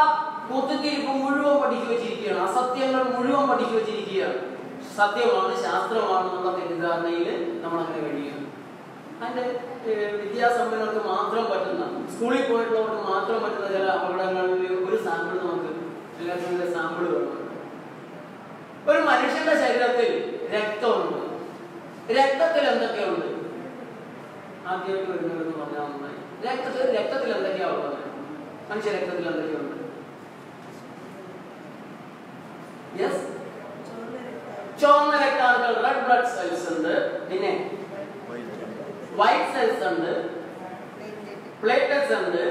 കുത്തിത്തിരിപ്പ് മുഴുവൻ പഠിച്ചു വെച്ചിരിക്കുകയാണ്. അസത്യങ്ങൾ മുഴുവൻ പഠിച്ചു വെച്ചിരിക്കുകയാണ്. സത്യമാണ്, ശാസ്ത്രമാണെന്നുള്ള തെറ്റിദ്ധാരണയിൽ നമ്മളങ്ങനെ കഴിയുകയാണ്. അതിന്റെ വിദ്യാസമ്പന്നർക്ക് മാത്രം പറ്റുന്ന, സ്കൂളിൽ പോയിട്ടുള്ളവർക്ക് മാത്രം പറ്റുന്ന ചില അപകടങ്ങളിൽ ഒരു സാമ്പിൾ നമുക്ക് എല്ലാത്തിൻ്റെ സാമ്പിൾ വേണം. ഒരു മനുഷ്യന്റെ ശരീരത്തിൽ രക്തമുണ്ട്. രക്തത്തിൽ എന്തൊക്കെയുണ്ട്? ആദ്യമായിട്ട് വരുന്നവരെന്ന് പറഞ്ഞാൽ നന്നായി. രക്തത്തിൽ എന്തൊക്കെയാ ഉള്ളത്? മനുഷ്യ രക്തത്തിൽ എന്തൊക്കെയുണ്ട്? ചുവന്ന രക്താണുക്കൾ, റെഡ് ബ്ലഡ് സെൽസ് ഉണ്ട്. പിന്നെ വൈറ്റ് സെൽസ് ഉണ്ട്, പ്ലേറ്റ്ലെറ്റ്സ് ഉണ്ട്.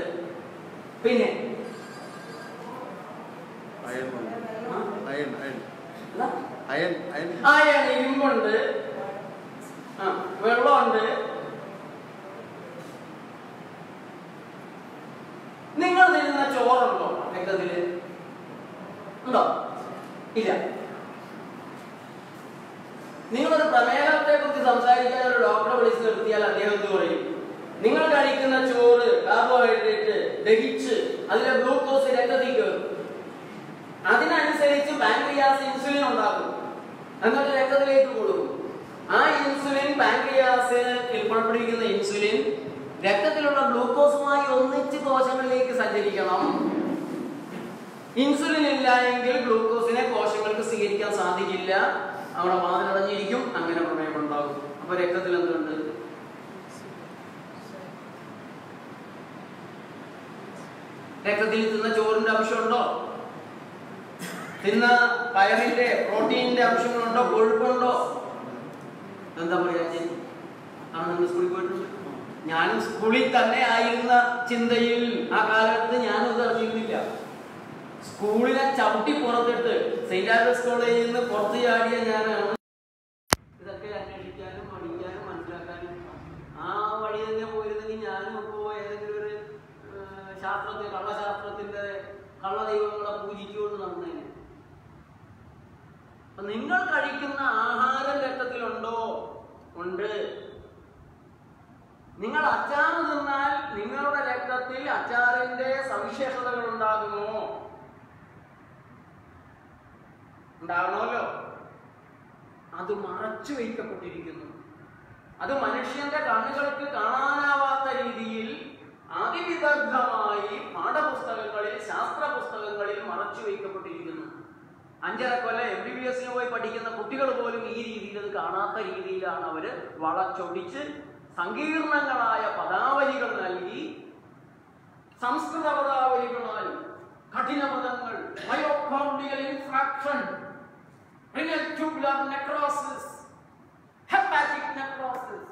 പിന്നെ അയൺ, ഇരുമ്പുണ്ട്, വെള്ളമുണ്ട്. നിങ്ങൾ തിന്നുന്ന ചോറുണ്ടോ രക്തത്തില്? ഉണ്ടോ? ഇല്ല. നിങ്ങളൊരു പ്രമേഹത്തെ കുറിച്ച് സംസാരിക്കാൻ ഒരു ഡോക്ടറെ വിളിച്ച് നിർത്തിയാൽ അദ്ദേഹം എന്ത് പറയും? നിങ്ങൾ കഴിക്കുന്ന ചോറ്, കാർബോഹൈഡ്രേറ്റ് ദഹിച്ച് അതിലെ ഗ്ലൂക്കോസ് രക്തത്തിൽ കയറും. അതിനനുസരിച്ച് പാൻക്രിയാസ് ഇൻസുലിൻ ഉണ്ടാക്കും, എന്നിട്ട് രക്തത്തിലേക്ക് കൊടുക്കും. ആ ഇൻസുലിൻ, പാൻക്രിയാസിൽ പുറപ്പെടുവിക്കുന്ന ഇൻസുലിൻ രക്തത്തിലുള്ള ഗ്ലൂക്കോസുമായി ഒന്നിച്ച് കോശങ്ങളിലേക്ക് സഞ്ചരിക്കണം. ഇൻസുലിൻ ഇല്ല എങ്കിൽ ഗ്ലൂക്കോസിനെ കോശങ്ങൾക്ക് സ്വീകരിക്കാൻ സാധിക്കില്ല. അവിടെ വാതിലടഞ്ഞിരിക്കും. അങ്ങനെ പ്രമേഹം ഉണ്ടാകും. അപ്പൊ രക്തത്തിൽ എന്തുണ്ട്? രക്തത്തിൽ തിന്ന ചോറിന്റെ അംശമുണ്ടോ? തിന്ന പയറിന്റെ പ്രോട്ടീനിന്റെ അംശങ്ങളുണ്ടോ? കൊഴുപ്പുണ്ടോ? എന്താ പറയാ? ആണ് സ്കൂളിൽ പോയിട്ടുണ്ട്. ഞാനും സ്കൂളിൽ തന്നെ ആയിരുന്ന ചിന്തയിൽ ആ കാലത്ത് ഞാനും ഇത് അറിഞ്ഞിരുന്നില്ല. സ്കൂളിനെ ചവിട്ടി പുറത്തിട്ട് സെന്റ് ആൽബർട്ട്സ് കോളേജിൽ നിന്ന് പുറത്തു ചാടിയ ഞാനാണ് ഇതൊക്കെ അന്വേഷിക്കാനും പഠിക്കാനും മനസ്സിലാക്കാനും. ആ വഴി തന്നെ പോയിരുന്നെങ്കിൽ ഞാനും നിങ്ങൾ കഴിക്കുന്ന ആഹാരം രക്തത്തിലുണ്ടോ? ഉണ്ട്. നിങ്ങൾ അച്ചാർ തിന്നാൽ നിങ്ങളുടെ രക്തത്തിൽ അച്ചാറിന്റെ സവിശേഷതകൾ ഉണ്ടാകുമോ? ഉണ്ടാകണമല്ലോ. അത് മറച്ചു വയ്ക്കപ്പെട്ടിരിക്കുന്നു. അത് മനുഷ്യന്റെ കണ്ണുകൾക്ക് കാണാനാവാത്ത രീതിയിൽ അതിവിദഗ്ധമായി പാഠപുസ്തകങ്ങളിൽ, ശാസ്ത്ര പുസ്തകങ്ങളിൽ മറച്ചു വയ്ക്കപ്പെട്ടിരിക്കുന്നു. 5.5 കൊല്ലം MBBS പോയി പഠിക്കുന്ന കുട്ടികൾ പോലും ഈ രീതിയിൽ അത് കാണാത്ത രീതിയിലാണ് അവര് വളച്ചൊടിച്ച് സങ്കീർണങ്ങളായ പദാവലികൾ നൽകി, സംസ്കൃത പദാവലികളാൽ കഠിന പദങ്ങൾ, myocardial infarction, renal tubular necrosis, hepatic necrosis,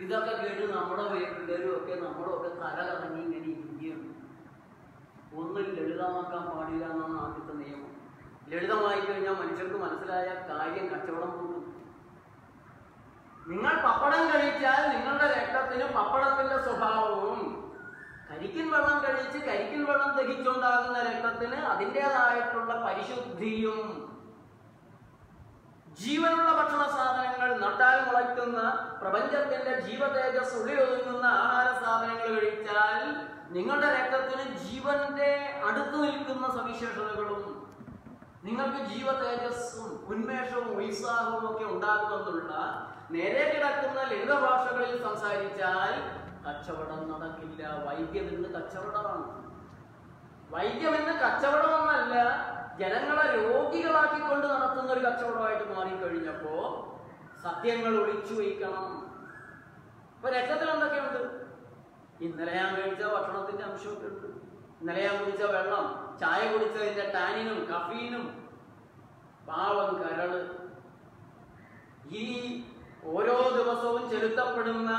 ഇതൊക്കെ കേട്ട് നമ്മുടെ പിള്ളേരും ഒക്കെ നമ്മളൊക്കെ തല കറങ്ങി ഇങ്ങനെ ഇരിക്കുകയാണ്. ഒന്നും ലളിതമാക്കാൻ പാടില്ല എന്നാണ് ആദ്യത്തെ നിയമം. ലളിതമായി കഴിഞ്ഞാൽ മനുഷ്യർക്ക് മനസ്സിലായ കാര്യം കച്ചവടം കൂടും. നിങ്ങൾ പപ്പടം കഴിച്ചാൽ നിങ്ങളുടെ രക്തത്തിന് പപ്പടത്തിന്റെ സ്വഭാവവും, കരിക്കിൻ വെള്ളം കഴിച്ച് കരിക്കിൻ വെള്ളം ദഹിച്ചുണ്ടാകുന്ന രക്തത്തിന് അതിൻ്റെതായിട്ടുള്ള പരിശുദ്ധിയും, ജീവനുള്ള ഭക്ഷണ സാധനങ്ങൾ, നട്ടാൽ മുളയ്ക്കുന്ന പ്രപഞ്ചത്തിന്റെ ജീവതേജസ് ഉള്ളിലൊതുങ്ങുന്ന ആഹാര സാധനങ്ങൾ കഴിച്ചാൽ നിങ്ങളുടെ രക്തത്തിന് ജീവന്റെ അടുത്ത് നിൽക്കുന്ന സവിശേഷതകളും നിങ്ങൾക്ക് ജീവതേജസ്സും ഉന്മേഷവും ഉത്സാഹവും ഒക്കെ ഉണ്ടാകുമെന്നുള്ള നേരെ കിടക്കുന്ന ലളിത ഭാഷകളിൽ സംസാരിച്ചാൽ കച്ചവടം നടക്കില്ല. വൈദ്യം ഇന്ന് കച്ചവടമാണ്. വൈദ്യം ഇന്ന് കച്ചവടമൊന്നല്ല, ജനങ്ങളെ രോഗികളാക്കിക്കൊണ്ട് നടത്തുന്ന ഒരു കച്ചവടമായിട്ട് മാറിക്കഴിഞ്ഞപ്പോ സത്യങ്ങൾ ഒളിച്ചു വയ്ക്കണം. ഇപ്പൊ രക്തത്തിൽ എന്തൊക്കെയുണ്ട്? ഇന്നലെ ഞാൻ കഴിച്ച ഭക്ഷണത്തിന്റെ അംശമൊക്കെ ഉണ്ട്. ഇന്നലെ ഞാൻ കുടിച്ച വെള്ളം, ചായ കുടിച്ചതിന്റെ ടാനിനും കഫീനും, പാവം കരള്, ഈ ഓരോ ദിവസവും ചെലുത്തപ്പെടുന്ന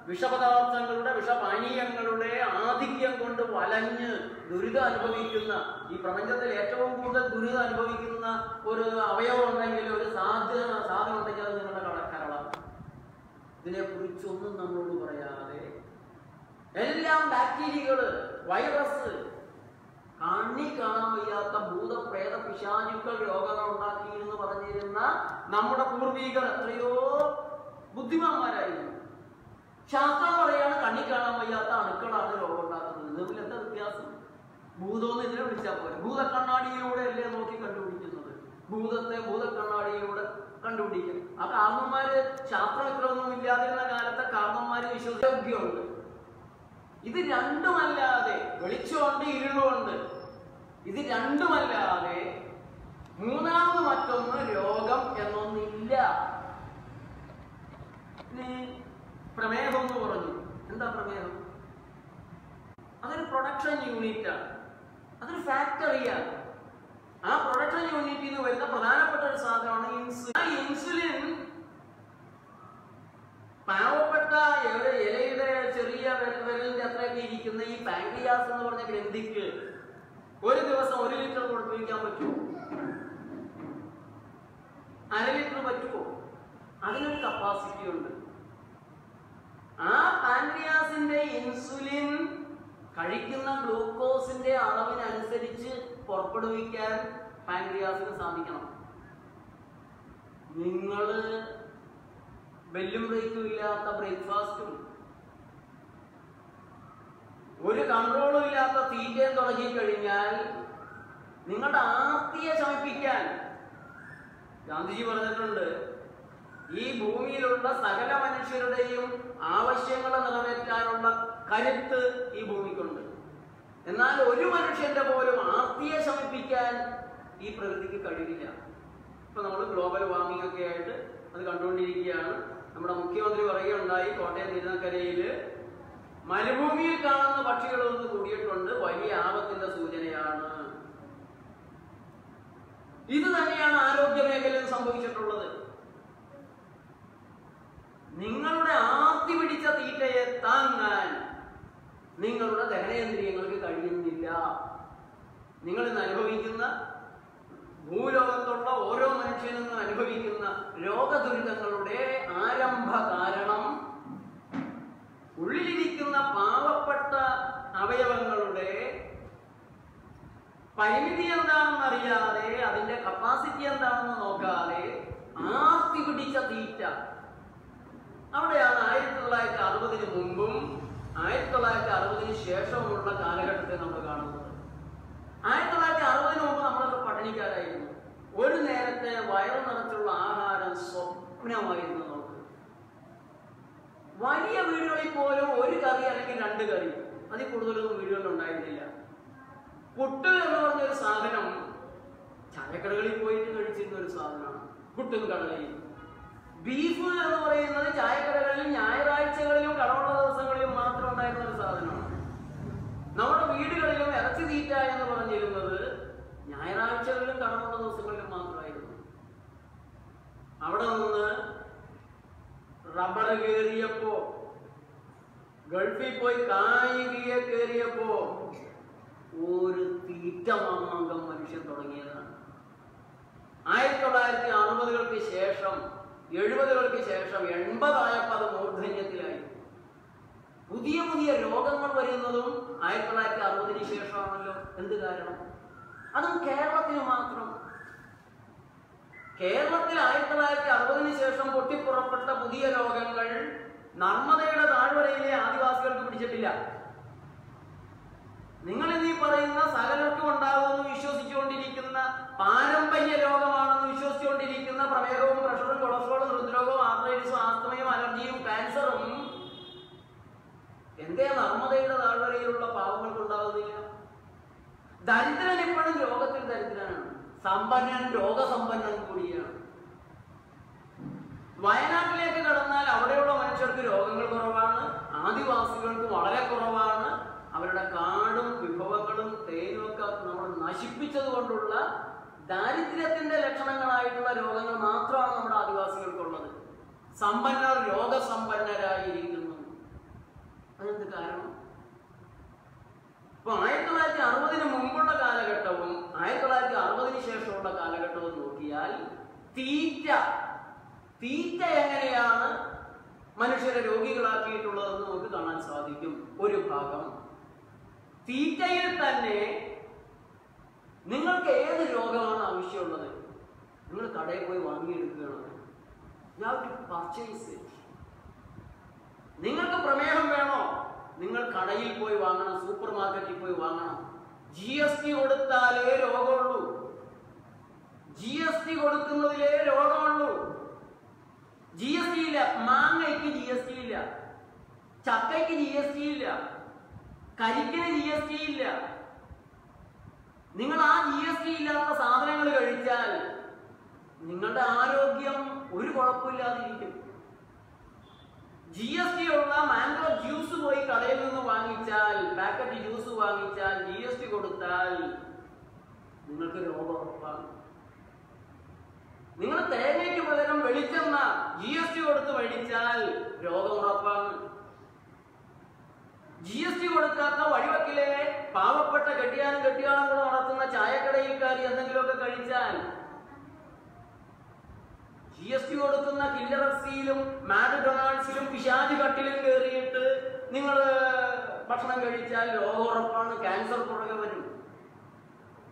വിഷപദാർത്ഥങ്ങളുടെ, വിഷപാനീയങ്ങളുടെ ആധിക്യം കൊണ്ട് വലഞ്ഞ് ദുരിതം അനുഭവിക്കുന്ന, ഈ പ്രപഞ്ചത്തിൽ ഏറ്റവും കൂടുതൽ ദുരിതം അനുഭവിക്കുന്ന ഒരു അവയവം ഉണ്ടെങ്കിൽ, ഒരു സാധനം ഉണ്ടെങ്കിൽ അത് നിങ്ങളുടെ കരളാണ്. ഇതിനെ കുറിച്ചൊന്നും നമ്മളോട് പറയാതെ എല്ലാം ബാക്ടീരിയകള്, വൈറസ്, കണ്ണി കാണാൻ വയ്യാത്ത ഭൂതപ്രേത പിശാചുക്കൾ രോഗങ്ങൾ ഉണ്ടാക്കിയെന്ന് പറഞ്ഞിരുന്ന നമ്മുടെ പൂർവികർ എത്രയോ ബുദ്ധിമാന്മാരായിരുന്നു. ശാസ്ത്രം പറയാണ് കണ്ണി കാണാൻ വയ്യാത്ത അണുക്കളാണ് രോഗം ഉണ്ടാക്കുന്നത്. തമ്മിൽ എന്താ വ്യത്യാസം? ഭൂതമെന്ന് ഇതിനെ വിളിച്ചാൽ പോലെ. ഭൂതക്കണ്ണാടിയിലൂടെ അല്ലേ നോക്കി കണ്ടുപിടിക്കുന്നത്? ഭൂതത്തെ ഭൂതക്കണ്ണാടിയിലൂടെ കണ്ടുപിടിക്കും. ആ കാരണന്മാര് ശാസ്ത്രം ഇത്രയൊന്നും ഇല്ലാതിരുന്ന കാലത്തെ കാരണന്മാര് വിശ്വസയോഗ്യമുണ്ട്. ഇത് രണ്ടുമല്ലാതെ, വെളിച്ചമുണ്ട് ഇരുളുമുണ്ട്, ഇത് രണ്ടുമല്ലാതെ മൂന്നാമത് മറ്റൊന്ന് രോഗം എന്നൊന്നില്ല. പ്രമേഹം എന്ന് പറഞ്ഞു. എന്താ പ്രമേഹം? അതൊരു പ്രൊഡക്ഷൻ യൂണിറ്റാണ്, അതൊരു ഫാക്ടറിയാണ്. ആ പ്രൊഡക്ഷൻ യൂണിറ്റിൽ നിന്ന് വരുന്ന പ്രധാനപ്പെട്ട ഒരു സാധനമാണ് ഇൻസുലിൻ. ആ ഇൻസുലിൻ പാവപ്പെട്ട ഇലയുടെ ചെറിയ വിരലിന്റെ അത്രയൊക്കെ ഇരിക്കുന്ന ഈ പാൻക്രിയാസ് എന്ന് പറഞ്ഞ ഗ്രന്ഥിക്ക് ഒരു ദിവസം 1 ലിറ്റർ കൊടുപ്പിക്കാൻ പറ്റുമോ? 1/2 ലിറ്റർ പറ്റുമോ? അതിനൊരു കപ്പാസിറ്റി ഉണ്ട്. ആ പാൻക്രിയാസിന്റെ ഇൻസുലിൻ കഴിക്കുന്ന ഗ്ലൂക്കോസിന്റെ അളവിനനുസരിച്ച് പുറപ്പെടുവിക്കാൻ പാൻക്രിയാസിന് സാധിക്കണം. നിങ്ങള് ബെല്ലും ബ്രേക്കും ഇല്ലാത്ത ബ്രേക്ക്ഫാസ്റ്റും ഒരു കൺട്രോളും ഇല്ലാത്ത തീറ്റയും തുടങ്ങിക്കഴിഞ്ഞാൽ നിങ്ങളുടെ ആർത്തിയെ ശമിപ്പിക്കാൻ ഗാന്ധിജി പറഞ്ഞിട്ടുണ്ട്, ഈ ഭൂമിയിലുള്ള സകല മനുഷ്യരുടെയും ആവശ്യങ്ങളെ നിറവേറ്റാനുള്ള കരുത്ത് ഈ ഭൂമിക്കുണ്ട്. എന്നാൽ ഒരു മനുഷ്യന്റെ പോലും ആർത്തിയെ ശമിപ്പിക്കാൻ ഈ പ്രകൃതിക്ക് കഴിയില്ല. ഇപ്പൊ നമ്മൾ ഗ്ലോബൽ വാർമിംഗ് ഒക്കെ ആയിട്ട് അത് കണ്ടുകൊണ്ടിരിക്കുകയാണ്. നമ്മുടെ മുഖ്യമന്ത്രി പറയുകയുണ്ടായി, കോട്ടയം തിരുനക്കരയില് മരുഭൂമിയിൽ കാണുന്ന പക്ഷികളൊന്ന് കൂടിയിട്ടുണ്ട്, വലിയ ആപത്തിന്റെ സൂചനയാണ്. ഇത് തന്നെയാണ് ആരോഗ്യ മേഖലയിൽ സംഭവിച്ചിട്ടുള്ളത്. നിങ്ങളുടെ ആർത്തി പിടിച്ച തീറ്റയെ താങ്ങാൻ നിങ്ങളുടെ ദഹനേന്ദ്രിയങ്ങൾക്ക് കഴിയുന്നില്ല. നിങ്ങൾ ഇന്ന് അനുഭവിക്കുന്ന, ഭൂലോകത്തുള്ള ഓരോ മനുഷ്യനും അനുഭവിക്കുന്ന രോഗദുരിതങ്ങളുടെ ആരംഭ കാരണം ഉള്ളിലിരിക്കുന്ന പാവപ്പെട്ട അവയവങ്ങളുടെ പരിമിതി എന്താണെന്ന് അറിയാതെ, അതിന്റെ കപ്പാസിറ്റി എന്താണെന്ന് നോക്കാതെ ആർത്തി പിടിച്ച തീറ്റ. അവിടെയാണ് 1960 മുമ്പും 1960 ശേഷമുള്ള കാലഘട്ടത്തെ നമ്മൾ കാണുന്നത്. 1960 മുമ്പ് നമ്മളൊക്കെ പട്ടിണിക്കാരായിരുന്നു. ഒരു നേരത്തെ വയറു നിറച്ചുള്ള ആഹാരം സ്വപ്നമായിരുന്നു നമുക്ക്. വലിയ വീടുകളിൽ പോലും ഒരു കറി അല്ലെങ്കിൽ 2 കറി, അതിൽ കൂടുതലൊന്നും വീടുകളിൽ ഉണ്ടായിരുന്നില്ല. പുട്ട് എന്ന് പറഞ്ഞൊരു സാധനം ചായക്കടകളിൽ പോയിട്ട് കഴിച്ചിരുന്ന ഒരു സാധനമാണ്. പുട്ടും കടലയും. ബീഫ് എന്ന് പറയുന്നത് ചായക്കടകളിലും ഞായറാഴ്ചകളിലും കടമുള്ള ദിവസങ്ങളിലും മാത്രം ഉണ്ടായിരുന്ന ഒരു സാധനമാണ്. നമ്മുടെ വീടുകളിലും ഇറച്ചി തീറ്റ എന്ന് പറഞ്ഞിരുന്നത് ഞായറാഴ്ചകളിലും കടമുള്ള ദിവസങ്ങളിലും മാത്രമായിരുന്നു. അവിടെ നിന്ന് റബ്ബർ കയറിയപ്പോ, ഗൾഫിൽ പോയി കായികീയ കയറിയപ്പോ ഒരു തീറ്റ മാമാങ്കം മനുഷ്യൻ തുടങ്ങിയതാണ്. 1960-കൾക്ക് ശേഷം, 70-കൾക്ക് ശേഷം, 80-ആയപ്പോൾ അത് മൂർധന്യത്തിലായി. പുതിയ പുതിയ രോഗങ്ങൾ വരുന്നതും 1960-ന് ശേഷമാണല്ലോ. എന്ത് കാരണം? അതും കേരളത്തിന് മാത്രം. കേരളത്തിൽ 1960-ന് ശേഷം പൊട്ടിപ്പുറപ്പെട്ട പുതിയ രോഗങ്ങൾ നർമ്മദയുടെ താഴ്വരയിലെ ആദിവാസികൾക്ക് പിടിച്ചിട്ടില്ല. നിങ്ങൾ ഇന്നീ പറയുന്ന സകലർക്കും ഉണ്ടാകുമെന്ന് വിശ്വസിച്ചുകൊണ്ടിരിക്കുന്ന, പാരമ്പര്യ രോഗമാണെന്ന് വിശ്വസിച്ചുകൊണ്ടിരിക്കുന്ന പ്രമേഹവും പ്രഷറും കൊളസ്ട്രോളും ഹൃദ്രോഗവും ആർത്രൈറ്റിസും ആസ്തമയും അലർജിയും ക്യാൻസറും എന്തേ നർമ്മദയുടെ താഴ്വരയിലുള്ള പാവങ്ങൾക്ക് ഉണ്ടാകുന്നില്ല? ദരിദ്രൻ എപ്പോഴും രോഗത്തിൽ ദരിദ്രനാണ്, സമ്പന്നൻ രോഗസമ്പന്നൻ കൂടിയാണ്. വയനാട്ടിലേക്ക് കടന്നാൽ അവിടെയുള്ള മനുഷ്യർക്ക് രോഗങ്ങൾ കുറവാണ്, ആദിവാസികൾക്ക് വളരെ കുറവാണ്. അവരുടെ കാടും വിഭവങ്ങളും തേനും ഒക്കെ നമ്മൾ നശിപ്പിച്ചത് കൊണ്ടുള്ള ദാരിദ്ര്യത്തിന്റെ ലക്ഷണങ്ങളായിട്ടുള്ള രോഗങ്ങൾ മാത്രമാണ് നമ്മുടെ ആദിവാസികൾക്കുള്ളത്. സമ്പന്നർ രോഗസമ്പന്നരായിരിക്കുന്നു. അതെന്ത് കാരണം? ഇപ്പൊ 1960-ന് മുമ്പുള്ള കാലഘട്ടവും 1960-ന് ശേഷമുള്ള കാലഘട്ടവും നോക്കിയാൽ തീറ്റ എങ്ങനെയാണ് മനുഷ്യരെ രോഗികളാക്കിയിട്ടുള്ളതെന്ന് നമുക്ക് കാണാൻ സാധിക്കും. ഒരു ഭാഗം തീറ്റയിൽ തന്നെ നിങ്ങൾക്ക് ഏത് രോഗമാണ് ആവശ്യമുള്ളത് നിങ്ങൾ കടയിൽ പോയി വാങ്ങിയെടുക്കുകയാണ്. നിങ്ങൾക്ക് പ്രമേഹം വേണോ? നിങ്ങൾ കടയിൽ പോയി വാങ്ങണം, സൂപ്പർ മാർക്കറ്റിൽ പോയി വാങ്ങണം. GST കൊടുത്താലേ രോഗമുള്ളൂ. GST കൊടുക്കുന്നതിലേ രോഗമുള്ളൂ. GST ഇല്ല. മാങ്ങയ്ക്ക് GST ഇല്ല, ചക്കയ്ക്ക് GST ഇല്ല, കരിക്കിന് GST ഇല്ല. നിങ്ങൾ ആ GST ഇല്ലാത്ത സാധനങ്ങൾ കഴിച്ചാൽ നിങ്ങളുടെ ആരോഗ്യം ഒരു കുഴപ്പമില്ലാതിരിക്കും. GST ഉള്ള മാംഗോ ജ്യൂസ് പോയി കടയിൽ നിന്ന് വാങ്ങിച്ചാൽ, പാക്കറ്റ് ജ്യൂസ് വാങ്ങിച്ചാൽ, GST കൊടുത്താൽ നിങ്ങൾക്ക് രോഗം ഉറപ്പാണ്. നിങ്ങൾ തേങ്ങയ്ക്ക് പകരം വെളിച്ചെണ്ണ GST കൊടുത്ത് മേടിച്ചാൽ രോഗം ഉറപ്പാണ്. GST കൊടുക്കാത്ത വഴിവക്കിലെ പാവപ്പെട്ട കെട്ടിയാനും കൂടെ നടത്തുന്ന ചായക്കടയിൽ കയറി എന്തെങ്കിലുമൊക്കെ കഴിച്ചാൽ, GST കൊടുക്കുന്ന കില്ലറസിയിലും മാക്ഡൊണാൾഡ്സിലും പിശാച് കട്ടിലും കയറിയിട്ട് നിങ്ങൾ ഭക്ഷണം കഴിച്ചാൽ രോഗം ഉറപ്പാണ്. ക്യാൻസർ പുറകെ വരും.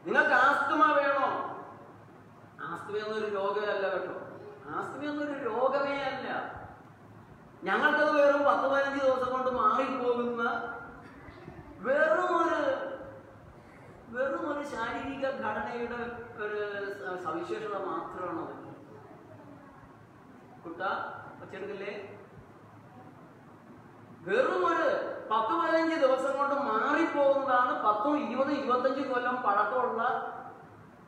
നിങ്ങൾക്ക് ആസ്തമ വേണോ? ആസ്തമ എന്നൊരു രോഗമല്ല കേട്ടോ. ആസ്തമ എന്നൊരു രോഗമേ അല്ല. ഞങ്ങൾക്കത് വെറും 10-15 ദിവസം കൊണ്ട് മാറിപ്പോകുന്ന വെറും ഒരു ശാരീരിക ഘടനയുടെ ഒരു സവിശേഷത മാത്രമാണ്. കുട്ട വച്ചെടുക്കില്ലേ? വെറും ഒരു 10-15 ദിവസം കൊണ്ട് മാറിപ്പോകുന്നതാണ്. 10, 20, 25 കൊല്ലം പഴക്കമുള്ള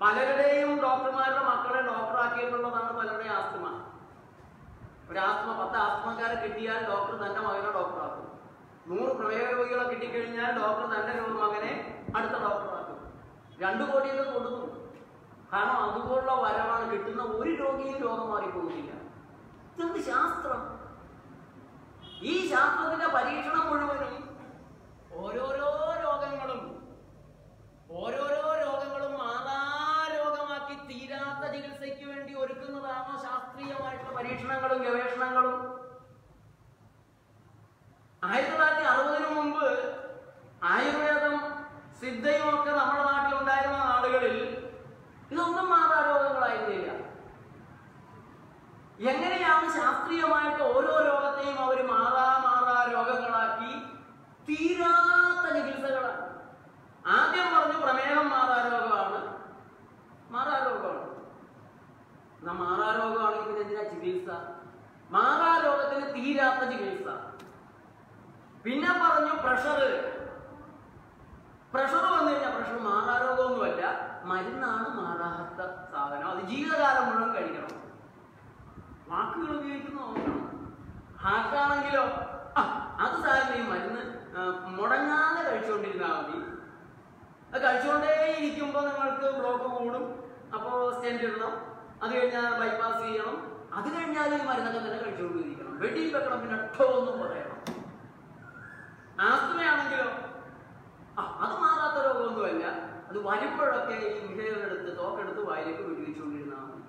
പലരുടെയും ഡോക്ടർമാരുടെ മക്കളെ ഡോക്ടറാക്കിയിട്ടുള്ളതാണ് പലരുടെയും ആസ്തമ. ഒരു ആസ്തമ 10 ആസ്തമക്കാരെ കിട്ടിയാൽ ഡോക്ടർ തന്റെ മകനെ ഡോക്ടറാക്കും. 100 പ്രമേഹ രോഗികളെ കിട്ടിക്കഴിഞ്ഞാൽ ഡോക്ടർ തന്റെ മകനെ അടുത്ത ഡോക്ടറാക്കും. 2 കോടിയൊക്കെ കൊടുക്കും. കാരണം അതുപോലുള്ള വരവാണ്. കിട്ടുന്ന ഒരു രോഗിയും രോഗം മാറിപ്പോകുന്നില്ല. ഇതെന്ത് ശാസ്ത്രം? ഈ ശാസ്ത്രത്തിന്റെ പരീക്ഷണം മുഴുവനും ഓരോരോ രോഗങ്ങളും മാറാരോഗമാക്കി തീരാത്ത ചികിത്സയ്ക്ക് വേണ്ടി ഒരുക്കുന്നതാണോ ശാസ്ത്രീയമായിട്ടുള്ള പരീക്ഷണങ്ങളും ഗവേഷണങ്ങളും? 1960-ന് മുമ്പ് ആയുർവേദം സിദ്ധയും ഒക്കെ നമ്മുടെ നാട്ടിൽ ഉണ്ടായിരുന്ന എങ്ങനെയാണ് ശാസ്ത്രീയമായിട്ട് ഓരോ രോഗത്തെയും അവർ മാറാ രോഗങ്ങളാക്കി തീരാത്ത ചികിത്സകളാണ്. ആദ്യം പറഞ്ഞു പ്രമേഹം മാറാരോഗമാണ്. മാറാരോഗമാണെങ്കിൽ പിന്നെ എന്തിനാ ചികിത്സ? മാറാരോഗത്തിന് തീരാത്ത ചികിത്സ. പിന്നെ പറഞ്ഞു പ്രഷർ വന്നു കഴിഞ്ഞാൽ പ്രഷർ മാറാരോഗമൊന്നുമല്ല, മരുന്നാണ് മാറാത്ത സാധനം. അത് ജീവിതകാലം മുഴുവൻ കഴിക്കണം. വാക്കുകൾ ഉപയോഗിക്കുന്ന നോക്കണം. ഹാർട്ടാണെങ്കിലോ അത് സാറിന് ഈ മരുന്ന് മുടങ്ങാതെ കഴിച്ചുകൊണ്ടിരുന്നാൽ മതി. അത് കഴിച്ചുകൊണ്ടേയിരിക്കുമ്പോൾ നിങ്ങൾക്ക് ബ്ലോക്ക് കൂടും. അപ്പോൾ സ്റ്റെന്റ് ഇടണം, അത് കഴിഞ്ഞാൽ ബൈപ്പാസ് ചെയ്യണം, അത് കഴിഞ്ഞാൽ ഈ മരുന്നൊക്കെ തന്നെ കഴിച്ചുകൊണ്ടിരിക്കണം. വെടിയിൽ വെക്കണം, പിന്നെ ഒന്നും പറയണം. ആസ്തമയാണെങ്കിലോ അത് മാറാത്ത രോഗമൊന്നുമല്ല. അത് വരുമ്പോഴൊക്കെ ഈ ഇൻഹേലർ എടുത്ത് തോക്കെടുത്ത് വായിലേക്ക് വെടിവെച്ചുകൊണ്ടിരുന്നാൽ മതി.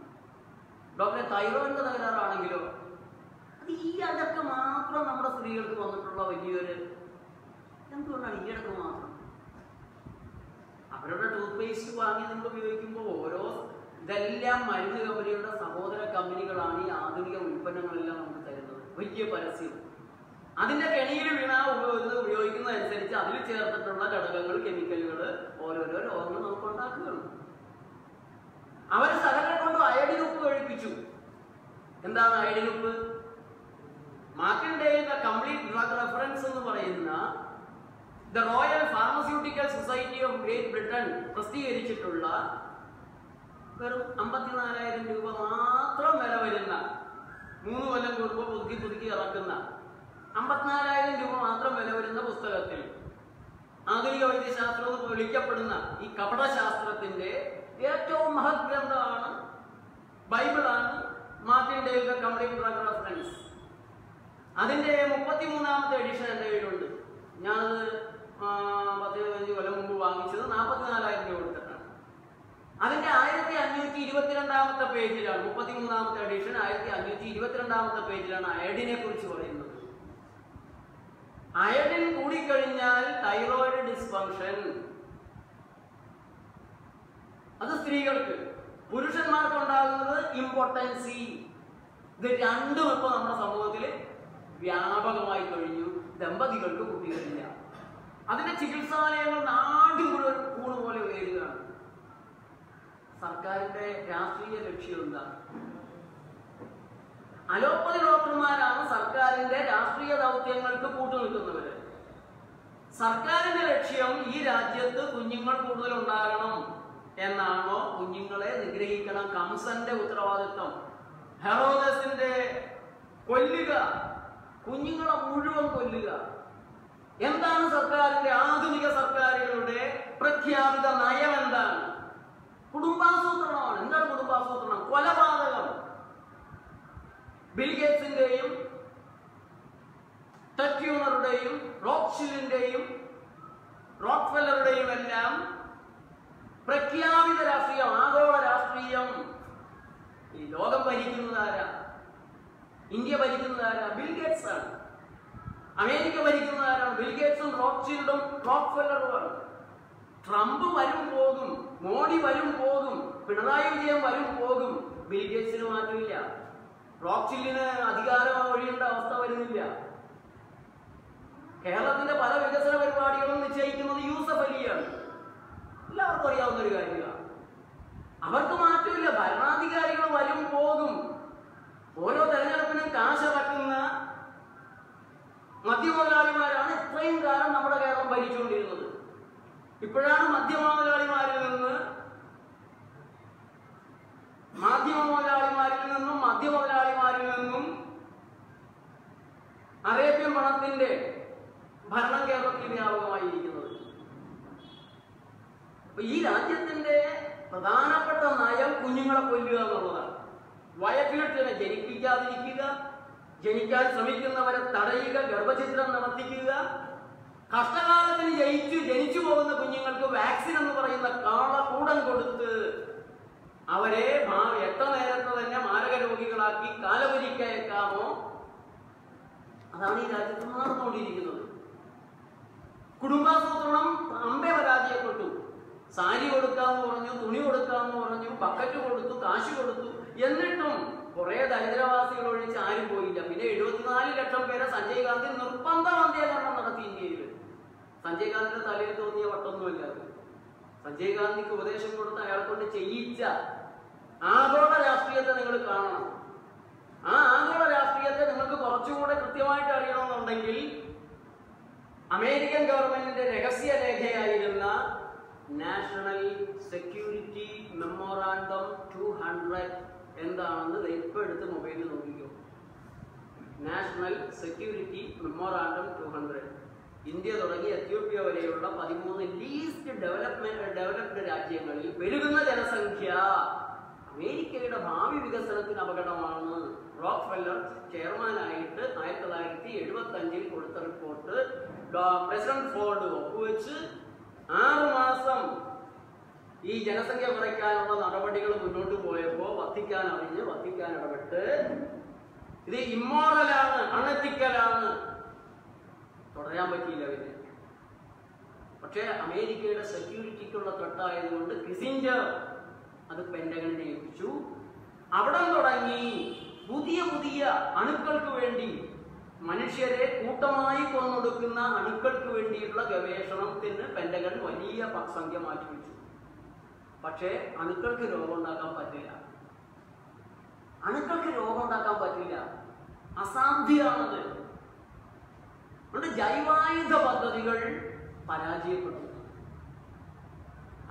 ഡോക്ടറെ തൈറോയിഡിന്റെ തകരാറാണെങ്കിലോ അത് ഈ അടക്കം മാത്രം നമ്മുടെ സ്ത്രീകൾക്ക് വന്നിട്ടുള്ള വലിയൊരു എന്തുകൊണ്ടാണ് ഈ അടക്കം മാത്രം? അവരുടെ ടൂത്ത് പേസ്റ്റ് വാങ്ങി നമ്മൾ ഉപയോഗിക്കുമ്പോൾ ഇതെല്ലാം മരുന്ന് കമ്പനികളുടെ സഹോദര കമ്പനികളാണ് ഈ ആധുനിക ഉൽപ്പന്നങ്ങളെല്ലാം നമുക്ക് തരുന്നത്. വലിയ പരസ്യം. അതിന്റെ കെണിയിൽ വീണ ഉപയോഗിക്കുന്നതനുസരിച്ച് അതിൽ ചേർത്തിട്ടുള്ള ഘടകങ്ങൾ, കെമിക്കലുകൾ ഓരോരോ രോഗങ്ങൾ നമുക്ക് ഉണ്ടാക്കുകയാണ്. അവർ സകലരെ കൊണ്ട് അയഡിൻ ഉപ്പ് കഴിപ്പിച്ചു. എന്താണ് അയഡിൻ ഉപ്പ്? മാർക്കൻഡേയുടെ കംപ്ലീറ്റ് ഡ്രഗ് റെഫറൻസ് എന്ന് പറയുന്ന the royal pharmaceutical society of great Britain പ്രസിദ്ധീകരിച്ചിട്ടുള്ള വെറും 54,000 രൂപ മാത്രം വില വരുന്ന, 3 കൊല്ലം കൂടുമ്പോൾ പുതുക്കി ഇറക്കുന്ന 54,000 രൂപ മാത്രം വില വരുന്ന പുസ്തകത്തിൽ ആധുനിക വൈദ്യശാസ്ത്രം എന്ന് വിളിക്കപ്പെടുന്ന ഈ കപടശാസ്ത്രത്തിന്റെ ഏറ്റവും മഹത് ഗ്രന്ഥമാണ്, ബൈബിളാണ് മാർക്കൻഡേയുടെ കംപ്ലീറ്റ് ഡ്രഗ് റെഫറൻസ്. അതിന്റെ 33ാമത്തെ എഡിഷൻ എൻ്റെ കയ്യിലുണ്ട്. ഞാനത് 10-15 കൊല്ലം മുമ്പ് വാങ്ങിച്ചത് 44,000 രൂപ കൊടുത്തിട്ടാണ്. അതിന്റെ 1522ാമത്തെ പേജിലാണ്, 33ാമത്തെ എഡിഷൻ 1522ാമത്തെ പേജിലാണ് അയഡിനെ കുറിച്ച് പറയുന്നത്. അയഡിൻ കൂടിക്കഴിഞ്ഞാൽ തൈറോയിഡ് ഡിസ്ഫങ്ഷൻ, അത് സ്ത്രീകൾക്ക്. പുരുഷന്മാർക്ക് ഉണ്ടാകുന്നത് ഇമ്പോർട്ടൻസി. ഇത് രണ്ടും ഇപ്പൊ നമ്മുടെ സമൂഹത്തിൽ വ്യാപകമായി കഴിഞ്ഞു. ദമ്പതികൾക്ക് കുട്ടികളില്ല. അതിന്റെ ചികിത്സാലയങ്ങൾ നാട് മുഴുവൻ കൂണ് പോലെ ഉയരുകയാണ്. സർക്കാരിന്റെ രാഷ്ട്രീയ ലക്ഷ്യം എന്താ? അലോപ്പതി ഡോക്ടർമാരാണ് സർക്കാരിന്റെ രാഷ്ട്രീയ ദൗത്യങ്ങൾക്ക് കൂട്ടുനിൽക്കുന്നവര്. സർക്കാരിന്റെ ലക്ഷ്യം ഈ രാജ്യത്ത് കുഞ്ഞുങ്ങൾ കൂടുതൽ ഉണ്ടാകണം എന്നാണോ? കുഞ്ഞുങ്ങളെ നിഗ്രഹിക്കണം, കംസന്റെ ഉത്തരവാദിത്വം. ഹെറോദസിന്റെ കൊല്ലുക, കുഞ്ഞുങ്ങളെ മുഴുവൻ കൊല്ലുക. എന്താണ് സർക്കാരിന്റെ, ആധുനിക സർക്കാരുകളുടെ പ്രഖ്യാപിത നയം എന്താണ്? കുടുംബാസൂത്രണമാണ്. എന്താണ് കുടുംബാസൂത്രണം? കൊലപാതകം. ബിൽഗേറ്റ്സിന്റെയും ടെറ്റ്യൂണറുടെയും റോക്ക്ഫെല്ലറിന്റെയും എല്ലാം പ്രഖ്യാപിത രാഷ്ട്രീയം, ആഗോള രാഷ്ട്രീയം. ഈ ലോകം ഭരിക്കുന്നതാരാ? ഇന്ത്യ ഭരിക്കുന്നതാരാ? ബിൽഗേറ്റ്സ് ആണ്. അമേരിക്ക ഭരിക്കുന്നതാരാണ്? ബിൽഗേറ്റ്സും റോക്ക്ഫീൽഡും റോക്ക്ഫെല്ലറുമാണ്. ട്രംപ് വരും പോകും, മോഡി വരും പോകും, പിണറായി വിജയൻ വരും പോകും. ബിൽഗേറ്റ്സിന് മാറ്റമില്ല. റോക്ക്ഫീൽഡിന് അധികാരം ഒഴിയേണ്ട അവസ്ഥ വരുന്നില്ല. കേരളത്തിന്റെ പല വികസന പരിപാടികളും നിശ്ചയിക്കുന്നത് യൂസഫ് അലിയാണ്. എല്ലാവർക്കും അറിയാവുന്ന ഒരു കാര്യമാണ്. അവർക്ക് മാറ്റമില്ല. ഭരണാധികാരികൾ വരും പോകും. ഓരോ തെരഞ്ഞെടുപ്പിനും കാശിറക്കുന്ന മദ്യമുതലാളിമാരാണ് ഇത്രയും കാലം നമ്മുടെ കേരളം ഭരിച്ചുകൊണ്ടിരുന്നത്. ഇപ്പോഴാണ് മാധ്യമമുതലാളിമാരിൽ നിന്നും അറേബ്യൻ പണത്തിന്റെ ഭരണം കേരളത്തിൽ വ്യാപകമായിരിക്കുന്നത്. ഈ രാജ്യത്തിന്റെ പ്രധാനപ്പെട്ട നയം കുഞ്ഞുങ്ങളെ കൊല്ലുക എന്നുള്ളതാണ്. വയറ്റിലിട്ട് ജനിപ്പിക്കാതിരിക്കുക, ജനിക്കാൻ ശ്രമിക്കുന്നവരെ തടയുക, ഗർഭഛിദ്രം നടത്തിക്കുക. കഷ്ടകാലത്തിന് ജനിച്ചു പോകുന്ന കുഞ്ഞുങ്ങൾക്ക് വാക്സിൻ എന്ന് പറയുന്ന കാളകൂടം കൊടുത്ത് അവരെ എത്ര നേരത്തെ തന്നെ മാരക രോഗികളാക്കി കാലപരിക്കയക്കാമോ? അതാണ് ഈ രാജ്യത്ത് നടന്നുകൊണ്ടിരിക്കുന്നത്. കുടുംബാസൂത്രണം അമ്പെ പരാജയപ്പെട്ടു. സാരി കൊടുക്കാന്ന് പറഞ്ഞു, തുണി കൊടുക്കാന്ന് പറഞ്ഞു, ബക്കറ്റ് കൊടുത്തു, കാശ് കൊടുത്തു. എന്നിട്ടും കുറെ ദരിദ്രവാസികൾ ഒഴിച്ച് ആരും പോയില്ല. പിന്നെ 74 ലക്ഷം പേരെ സഞ്ജയ് ഗാന്ധി നിർബന്ധ വന്ധ്യകരണം നടത്തി ഇന്ത്യയിൽ. സഞ്ജയ് ഗാന്ധിയുടെ തലയിൽ തോന്നിയ വട്ടൊന്നുമല്ല അത്. സഞ്ജയ് ഗാന്ധിക്ക് ഉപദേശം കൊടുത്ത് അയാളെ കൊണ്ട് ചെയ്യിച്ച ആഗോള രാഷ്ട്രീയത്തെ നിങ്ങൾ കാണണം. ആ ആഗോള രാഷ്ട്രീയത്തെ നിങ്ങൾക്ക് കുറച്ചുകൂടെ കൃത്യമായിട്ട് അറിയണമെന്നുണ്ടെങ്കിൽ അമേരിക്കൻ ഗവൺമെന്റിന്റെ രഹസ്യ രേഖയായിരുന്ന നാഷണൽ സെക്യൂരിറ്റി മെമ്മോറാണ്ടം 200 എന്താണെന്ന് ഇപ്പൊ എടുത്ത് മൊബൈലിൽ നോക്കിക്കോ. നാഷണൽ സെക്യൂരിറ്റി മെമ്മോറാണ്ടം 200 ഇന്ത്യ തുടങ്ങി എത്യോപ്യ വരെയുള്ള 13 ലീസ്റ്റ് ഡെവലപ്ഡ് രാജ്യങ്ങളിൽ പെരുകുന്ന ജനസംഖ്യ അമേരിക്കയുടെ ഭാവി വികസനത്തിന് അപകടമാണ്. റോക്ക്ഫെല്ലർ ചെയർമാനായിട്ട് 1975 കൊടുത്ത റിപ്പോർട്ട് പ്രസിഡന്റ് ഫോർഡ് ഒപ്പുവെച്ച് 6 മാസം ഈ ജനസംഖ്യ കുറയ്ക്കാനുള്ള നടപടികൾ മുന്നോട്ട് പോയപ്പോൾ വത്തിക്കാൻ അറിഞ്ഞ് വത്തിക്കാൻ ഇടപെട്ട് ഇത് ഇമ്മോറലാണ്, അണെത്തിക്കലാണ്, തുടരാൻ പറ്റിയില്ല പിന്നെ. പക്ഷേ അമേരിക്കയുടെ സെക്യൂരിറ്റിക്കുള്ള തൊട്ടായതുകൊണ്ട് കിസിഞ്ചർ അത് പെന്റഗണിനെ ഏൽപ്പിച്ചു. അവിടെ തുടങ്ങി പുതിയ പുതിയ അണുക്കൾക്ക് വേണ്ടി മനുഷ്യരെ കൂട്ടമായി കൊന്നൊടുക്കുന്ന അണുക്കൾക്ക് വേണ്ടിയിട്ടുള്ള ഗവേഷണത്തിന് പെന്റഗൺ വലിയ സംഖ്യ മാറ്റിവെച്ചു. പക്ഷേ അണുക്കൾക്ക് രോഗം ഉണ്ടാക്കാൻ പറ്റില്ല. അണുക്കൾക്ക് രോഗം ഉണ്ടാക്കാൻ പറ്റില്ല, അസാധ്യമാണത്. അതുകൊണ്ട് ജൈവായുധ പദ്ധതികൾ പരാജയപ്പെട്ടു.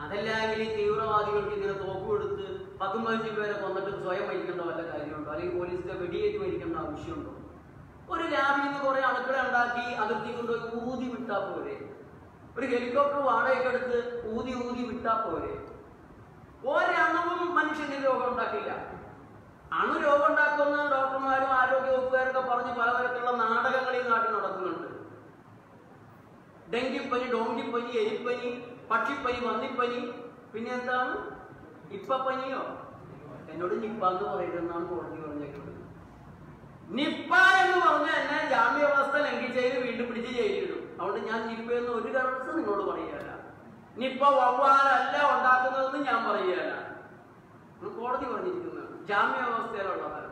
അതല്ലെങ്കിൽ ഈ തീവ്രവാദികൾക്ക് ഇങ്ങനെ തോക്കുകൊടുത്ത് 10-15 പേരെ കൊന്നിട്ട് സ്വയം മരിക്കേണ്ട വല്ല കാര്യമുണ്ടോ? അല്ലെങ്കിൽ പോലീസിന്റെ വെടിയേറ്റ് മരിക്കേണ്ട ആവശ്യമുണ്ടോ? ഒരു ലാബിൽ നിന്ന് കുറെ അണുക്കളെ ഉണ്ടാക്കി അതിർത്തി കൊണ്ടുപോയി ഊതി വിട്ടാ പോരെ? ഒരു ഹെലികോപ്റ്റർ വാടകയ്ക്ക് എടുത്ത് ഊതി വിട്ടാ പോരെ? ഒരണുവും മനുഷ്യന് രോഗം ഉണ്ടാക്കില്ല. അണു രോഗം ഉണ്ടാക്കുന്ന ഡോക്ടർമാരും ആരോഗ്യ വകുപ്പുകാരൊക്കെ പറഞ്ഞ് പലതരത്തിലുള്ള നാടകങ്ങൾ ഈ നാട്ടിൽ നടക്കുന്നുണ്ട്. ഡെങ്കിപ്പനി, ഡോങ്കിപ്പനി, എലിപ്പനി, പക്ഷിപ്പനി, പന്നിപ്പനി, പിന്നെ എന്താണ് നിപ്പപ്പനിയോ? എന്നോട് നിപ്പ എന്ന് പറയരുതെന്നാണ് കോടതി പറഞ്ഞേക്കുന്നത്. നിപ്പ എന്ന് പറഞ്ഞ എന്നെ ജാമ്യവ്യവസ്ഥ ലംഘിച്ചതിന് വീണ്ടും പിടിച്ച് ജയിലിടും. അതുകൊണ്ട് ഞാൻ നിപ്പ എന്ന് ഒരു കാരണവശാലും നിങ്ങളോട് പറയുകയല്ല. നിപ്പ വവ്വാലല്ല ഉണ്ടാക്കുന്നതെന്ന് ഞാൻ പറയുകയല്ല. കോടതി പറഞ്ഞിരിക്കുന്നതാണ്, ജാമ്യാവസ്ഥയിലുള്ളതാണ്.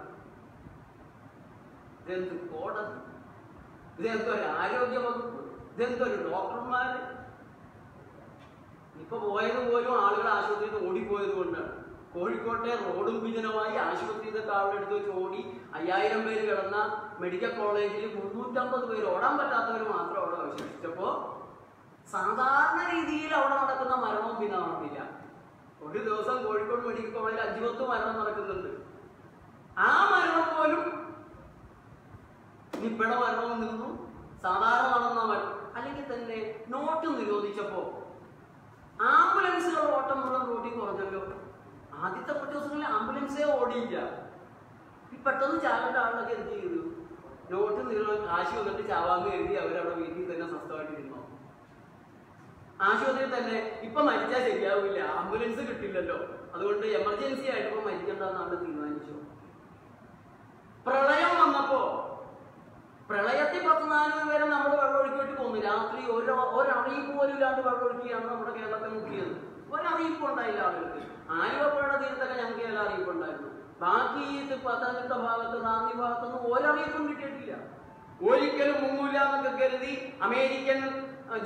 ഇതെന്ത് കോടതി? ഇതെന്തൊരു ആരോഗ്യ വകുപ്പ്? ഇതെന്തൊരു ഡോക്ടർമാര്? ഇപ്പൊ പോയത് പോലും ആളുകൾ ആശുപത്രിയിൽ ഓടിപ്പോയത് കൊണ്ടാണ്. കോഴിക്കോട്ടെ റോഡും വിജനമായി ആശുപത്രിയിൽ കാവലെടുത്ത് വെച്ച് ഓടി 5000 പേര് കിടന്ന മെഡിക്കൽ കോളേജിൽ 350 പേര്, ഓടാൻ പറ്റാത്തവർ മാത്രം അവിടെ അവശേഷിച്ചപ്പോ സാധാരണ രീതിയിൽ അവിടെ നടക്കുന്ന മരണവും പിന്നെ നടന്നില്ല. ഒരു ദിവസം കോഴിക്കോട് മെഡിക്കൽ കോളേജിൽ 5-10 മരണം നടക്കുന്നുണ്ട്. ആ മരണം പോലും നിപ്പയുടെ മരണവും നിന്നു, സാധാരണ നടന്ന മരണം. അല്ലെങ്കിൽ തന്നെ നോട്ട് നിരോധിച്ചപ്പോ ആംബുലൻസുകൾ ഓട്ടം മുഴുവൻ റോഡിൽ കുറഞ്ഞല്ലോ. ആദ്യത്തെ 10 ദിവസങ്ങളിൽ ആംബുലൻസേ ഓടിയില്ല. ഈ പെട്ടെന്ന് ചാവേണ്ട ആളൊക്കെ എന്ത് ചെയ്തു? നോട്ട് നിരോധനം, കാശ് വന്നിട്ട് ചാവാന്ന് കരുതി അവരവിടെ വീട്ടിൽ തന്നെ സ്വസ്ഥമായിട്ടിരുന്നോ? ആശുപത്രിയിൽ തന്നെ ഇപ്പൊ മരിച്ചാൽ ശരിയാവില്ല, ആംബുലൻസ് കിട്ടില്ലല്ലോ, അതുകൊണ്ട് എമർജൻസി ആയിട്ടിപ്പോ മരിക്കണ്ടെന്ന് അവിടെ തീരുമാനിച്ചു. പ്രളയം വന്നപ്പോ പ്രളയത്തിൽ 14 പേരെ നമ്മൾ വെള്ളമൊഴുക്കിയിട്ട് പോന്നു. രാത്രി ഒരറിയിപ്പ് പോലും ഇല്ലാണ്ട് വെള്ളമൊഴുക്കിയാണ് നമ്മുടെ കേരളത്തെ മുക്കിയത്. ഒരറിയിപ്പ് ഉണ്ടായില്ല ആളുകൾക്ക്. ആലുവപ്പുഴയുടെ തീരത്തൊക്കെ ഞങ്ങൾക്ക് എല്ലാ അറിയിപ്പ് ഉണ്ടായിരുന്നു. ബാക്കി പത്തനംതിട്ട ഭാഗത്ത്, റാന്നി ഭാഗത്തൊന്നും ഒരറിയിപ്പും കിട്ടിയിട്ടില്ല. ഒരിക്കലും മുങ്ങൂല എന്നൊക്കെ കരുതി അമേരിക്കൻ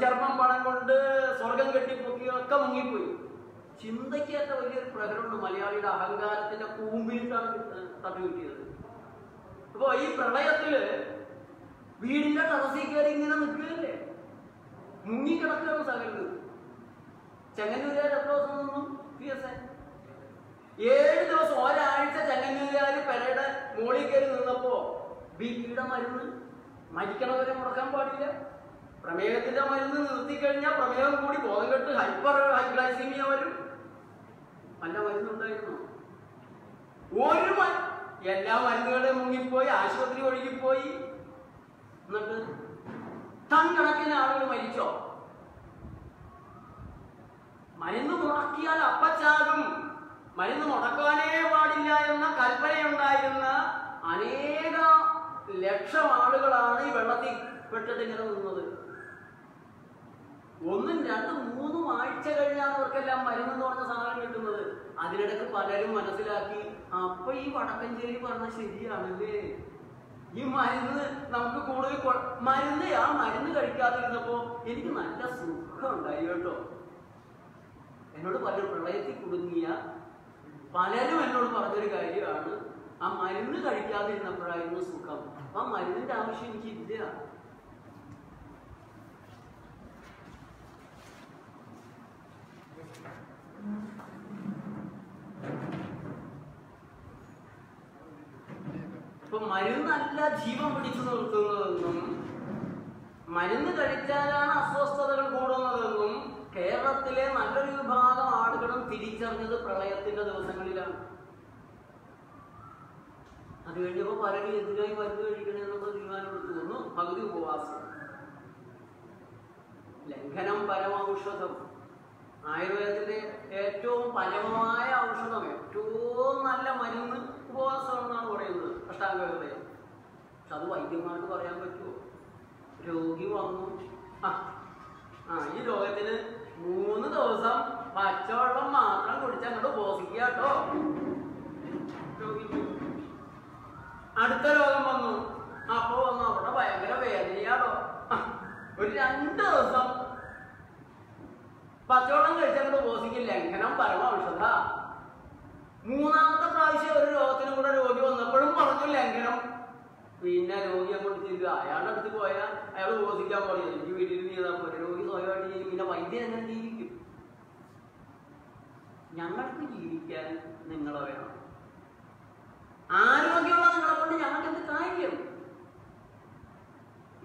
ജർമ്മൻ പണം കൊണ്ട് സ്വർഗം കെട്ടിപ്പൊക്കിയൊക്കെ മുങ്ങിപ്പോയി. ചിന്തയ്ക്കേറ്റ വലിയൊരു പ്രകടനമുണ്ട്. മലയാളിയുടെ അഹങ്കാരത്തിന്റെ കൂമ്പിലിട്ടാണ് തട്ടി കിട്ടിയത്. അപ്പൊ ഈ പ്രളയത്തില് വീടിന്റെ ടെറസിൽ കയറി ഇങ്ങനെ നിൽക്കുകയല്ലേ, മുങ്ങിക്കിടക്കുകയാണ് സകലത്. ചെങ്ങന്നൂരുകാർ എത്ര ദിവസം നിന്നു? 7 ദിവസം, ഒരാഴ്ച ചെങ്ങന്നൂരുകാര് പെരയുടെ മോളിൽ കയറി നിന്നപ്പോ ബിപിയുടെ മരുന്ന് മരിക്കണവരെ മുടക്കാൻ പാടില്ല. പ്രമേഹത്തിന്റെ മരുന്ന് നിർത്തിക്കഴിഞ്ഞാൽ പ്രമേഹം കൂടി ബോധം കെട്ട് ഹൈഗ്ലൈസീമിയ വരും. നല്ല മരുന്നുണ്ടായിരുന്നു. എല്ലാ മരുന്നുകളെയും മുങ്ങിപ്പോയി, ആശുപത്രി ഒഴുകിപ്പോയി. എന്നിട്ട് ടൺ കണക്കിന് ആളുകൾ മരിച്ചോ? മരുന്ന് മുടക്കിയാൽ അപ്പച്ചാകും, മരുന്ന് മുടക്കാനേ പാടില്ല എന്ന കൽപ്പനയുണ്ടായിരുന്ന അനേക ലക്ഷം ആളുകളാണ് ഈ വെള്ളത്തിൽ പെട്ടിട്ട് ഇങ്ങനെ നിന്നത്. 1, 2, 3 ആഴ്ച കഴിഞ്ഞാണ് അവർക്കെല്ലാം മരുന്നെന്ന് പറഞ്ഞ സാധനം കിട്ടുന്നത്. അതിനിടയ്ക്ക് പലരും മനസ്സിലാക്കി, അപ്പൊ ഈ വടക്കഞ്ചേരി പറഞ്ഞ ശരിയാണല്ലേ, ഈ മരുന്ന് നമുക്ക് കൂടുതൽ മരുന്ന് കഴിക്കാതിരുന്നപ്പോ എനിക്ക് നല്ല സുഖം ഉണ്ടായി കേട്ടോ. എന്നോട് പലരും പ്രളയത്തിൽ കുടുങ്ങിയ പലരും എന്നോട് പറഞ്ഞൊരു കാര്യമാണ്, ആ മരുന്ന് കഴിക്കാതിരുന്നപ്പോഴായിരുന്നു സുഖം. ആ മരുന്നിന്റെ ആവശ്യം എനിക്കില്ല. ഇപ്പൊ മരുന്നല്ല ജീവൻ പിടിച്ചു നിർത്തുന്നതെന്നും മരുന്ന് കഴിച്ചാലാണ് അസ്വസ്ഥതകൾ കൂടുന്നതെന്നും കേരളത്തിലെ നല്ലൊരു വിഭാഗം ആളുകളും തിരിച്ചറിഞ്ഞത് പ്രളയത്തിന്റെ ദിവസങ്ങളിലാണ്. അത് കഴിഞ്ഞപ്പോ പലരും എന്തിനായി മരുന്ന് കഴിക്കണേ എന്നുള്ള തീരുമാനമെടുത്തു. ഒന്ന് പകുതി ഉപവാസം, ലംഘനം പരമൌഷധം. ആയുർവേദത്തിന്റെ ഏറ്റവും പരമമായ ഔഷധം, ഏറ്റവും നല്ല മരുന്ന് ഉപവാസം എന്നാണ് പറയുന്നത് അഷ്ടാംഗയോഗത്തെ. പക്ഷെ അത് വൈദ്യന്മാർക്ക് പറയാൻ പറ്റുമോ? രോഗി വന്നു, ഈ രോഗത്തിന് 3 ദിവസം പച്ചവെള്ളം മാത്രം കുടിച്ച് അങ്ങോട്ട് ഉപവസിക്കുക കേട്ടോ. രോഗിക്ക് അടുത്ത രോഗം വന്നു, അപ്പോ വന്നു അവിടെ ഭയങ്കര വേദനയാണോ, ഒരു 2 ദിവസം പച്ചവെള്ളം കഴിച്ചങ്ങോട്ട് ഉപവസിക്കും, ലംഘനം പരമൌഷധ. 3ാമത്തെ പ്രാവശ്യം ഒരു രോഗത്തിനും കൂടെ രോഗി വന്നപ്പോഴും പറഞ്ഞു ലംഘനം. പിന്നെ രോഗി അങ്ങോട്ട് ചെയ്തു, അയാളുടെ അടുത്ത് പോയാൽ അയാൾ ഉപവസിക്കാൻ പറയും, എനിക്ക് വീട്ടിൽ ചെയ്താൽ പോലെ. രോഗി സ്വയമായിട്ട് ചെയ്യും. പിന്നെ വൈദ്യൻ എങ്ങനെ ജീവിക്കും? ഞങ്ങൾക്ക് ജീവിക്കാൻ നിങ്ങളെ വേണം. ആരോഗ്യമുള്ള നിങ്ങളെ കൊണ്ട് ഞങ്ങൾക്ക് എന്ത് കാര്യം?